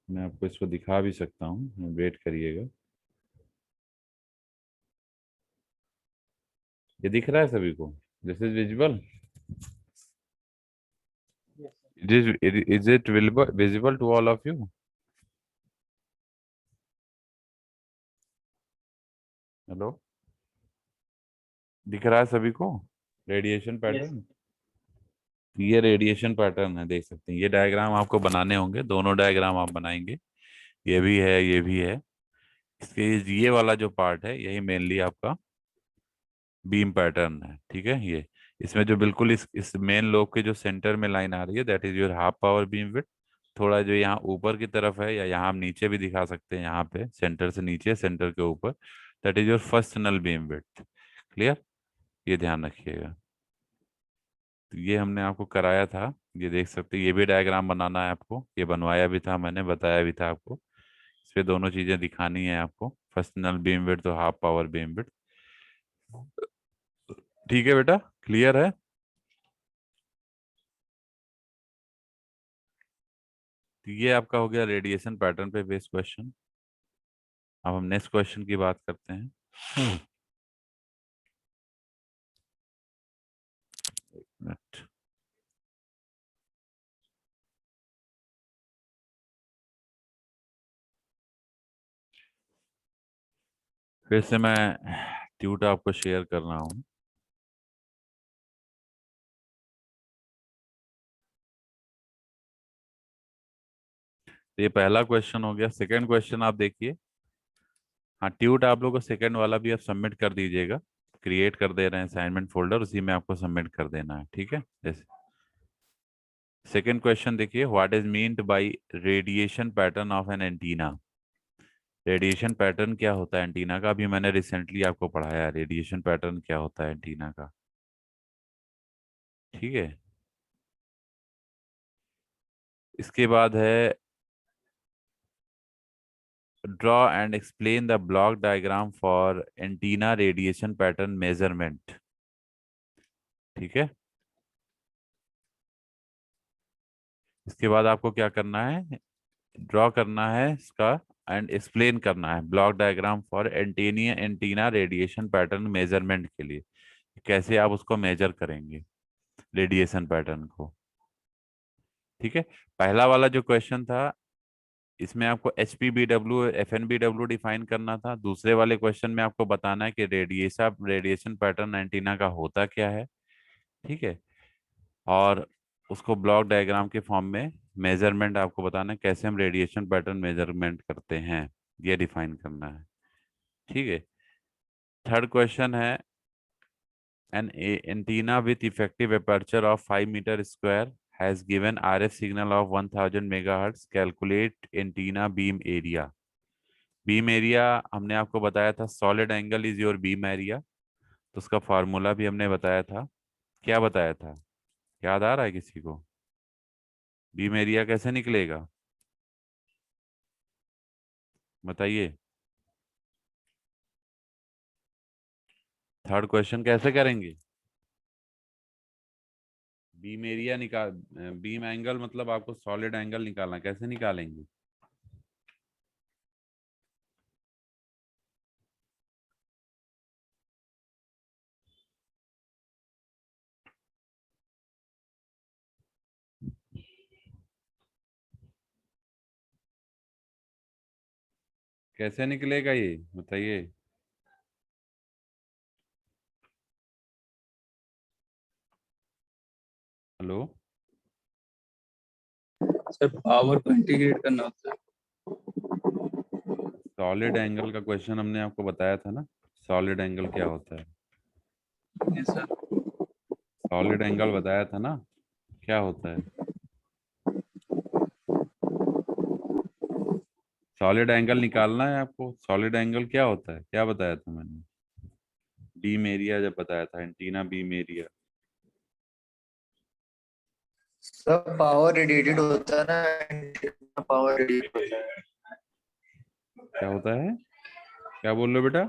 मैं आपको इसको दिखा भी सकता हूँ, वेट करिएगा। ये दिख रहा है सभी को? This is visible? Is it visible to all of you? Hello, दिख रहा है सभी को रेडिएशन पैटर्न? ये रेडिएशन पैटर्न है, देख सकते हैं। ये डायग्राम आपको बनाने होंगे, दोनों डायग्राम आप बनाएंगे, ये भी है, ये भी है। इसके ये वाला जो पार्ट है, यही मेनली आपका बीम पैटर्न है, ठीक है। ये इसमें जो बिल्कुल इस मेन लोब के जो सेंटर में लाइन आ रही है, that is your half power beam width. थोड़ा जो यहाँ ऊपर की तरफ है, या यहाँ हम नीचे भी दिखा सकते हैं, यहाँ पे सेंटर से नीचे, सेंटर के ऊपर, that is your first null beam width. Clear? ये ध्यान रखिएगा। तो ये हमने आपको कराया था, ये देख सकते हैं। ये भी डायग्राम बनाना है आपको, ये बनवाया भी था मैंने, बताया भी था आपको। इस पे दोनों चीजें दिखानी है आपको, फर्स्ट नल बीम विड्थ तो हाफ पावर बीम विड्थ। ठीक है बेटा, क्लियर है? तो ये आपका हो गया रेडिएशन पैटर्न पे बेस्ड क्वेश्चन। अब हम नेक्स्ट क्वेश्चन की बात करते हैं। एक मिनट। फिर से मैं ट्यूट आपको शेयर कर रहा हूँ। तो ये पहला क्वेश्चन हो गया। सेकंड क्वेश्चन आप देखिए। हाँ, ट्यूट आप लोग को सेकंड वाला भी आप सबमिट कर दीजिएगा। क्रिएट कर दे रहे हैं असाइनमेंट फोल्डर, उसी में आपको सबमिट कर देना है, ठीक है? जैसे सेकंड क्वेश्चन देखिए, what is meant by radiation pattern of an antenna. Radiation pattern क्या होता है एंटीना का? अभी मैंने रिसेंटली आपको पढ़ाया है रेडिएशन पैटर्न क्या होता है एंटीना का। ठीक है, इसके बाद है draw and explain the block diagram for antenna radiation pattern measurement. ठीक है, इसके बाद आपको क्या करना है? ड्रॉ करना है इसका एंड एक्सप्लेन करना है block diagram for antenna antenna radiation pattern measurement के लिए। कैसे आप उसको मेजर करेंगे रेडिएशन पैटर्न को। ठीक है, पहला वाला जो क्वेश्चन था, इसमें आपको H P B W F N B W define करना था। दूसरे वाले क्वेश्चन में आपको बताना है कि रेडिएशन पैटर्न एंटीना का होता क्या है। ठीक है, और उसको ब्लॉक डायग्राम के फॉर्म में मेजरमेंट आपको बताना है, कैसे हम रेडिएशन पैटर्न मेजरमेंट करते हैं, ये डिफाइन करना है। ठीक है, थर्ड क्वेश्चन है an antenna with effective aperture of 5 meter square has given RF signal of 1000 megahertz. Calculate antenna beam area. Beam area हमने आपको बताया था, solid angle is your beam area. तो उसका फार्मूला भी हमने बताया था। क्या बताया था, याद आ रहा है किसी को? बीम एरिया कैसे निकलेगा, बताइए। थर्ड क्वेश्चन कैसे करेंगे? बीम एरिया निकाल, बीम एंगल मतलब आपको सॉलिड एंगल निकालना, कैसे निकालेंगे? कैसे निकलेगा ये, बताइए। हेलो,
सर पावर को इंटीग्रेट करना होता है।
सॉलिड एंगल का क्वेश्चन हमने आपको बताया था ना, सॉलिड एंगल क्या होता है?
नहीं सर।
सॉलिड एंगल बताया था ना, क्या होता है? सॉलिड एंगल निकालना है आपको। सॉलिड एंगल क्या होता है, क्या बताया था मैंने? बीम एरिया जब बताया था, एंटीना बीम एरिया।
सब पावर रेडिएटेड होता है ना, पावर रेडिएट होता है।
क्या होता है, क्या बोल रहे हो बेटा?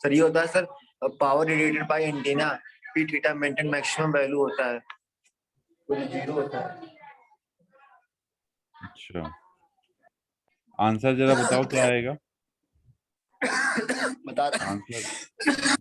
सर ये होता है sir, power radiated by antenna P theta maintain maximum value होता है, वो जीरो होता है।
अच्छा, आंसर जरा बताओ क्या आएगा
बता रहा
आंसर?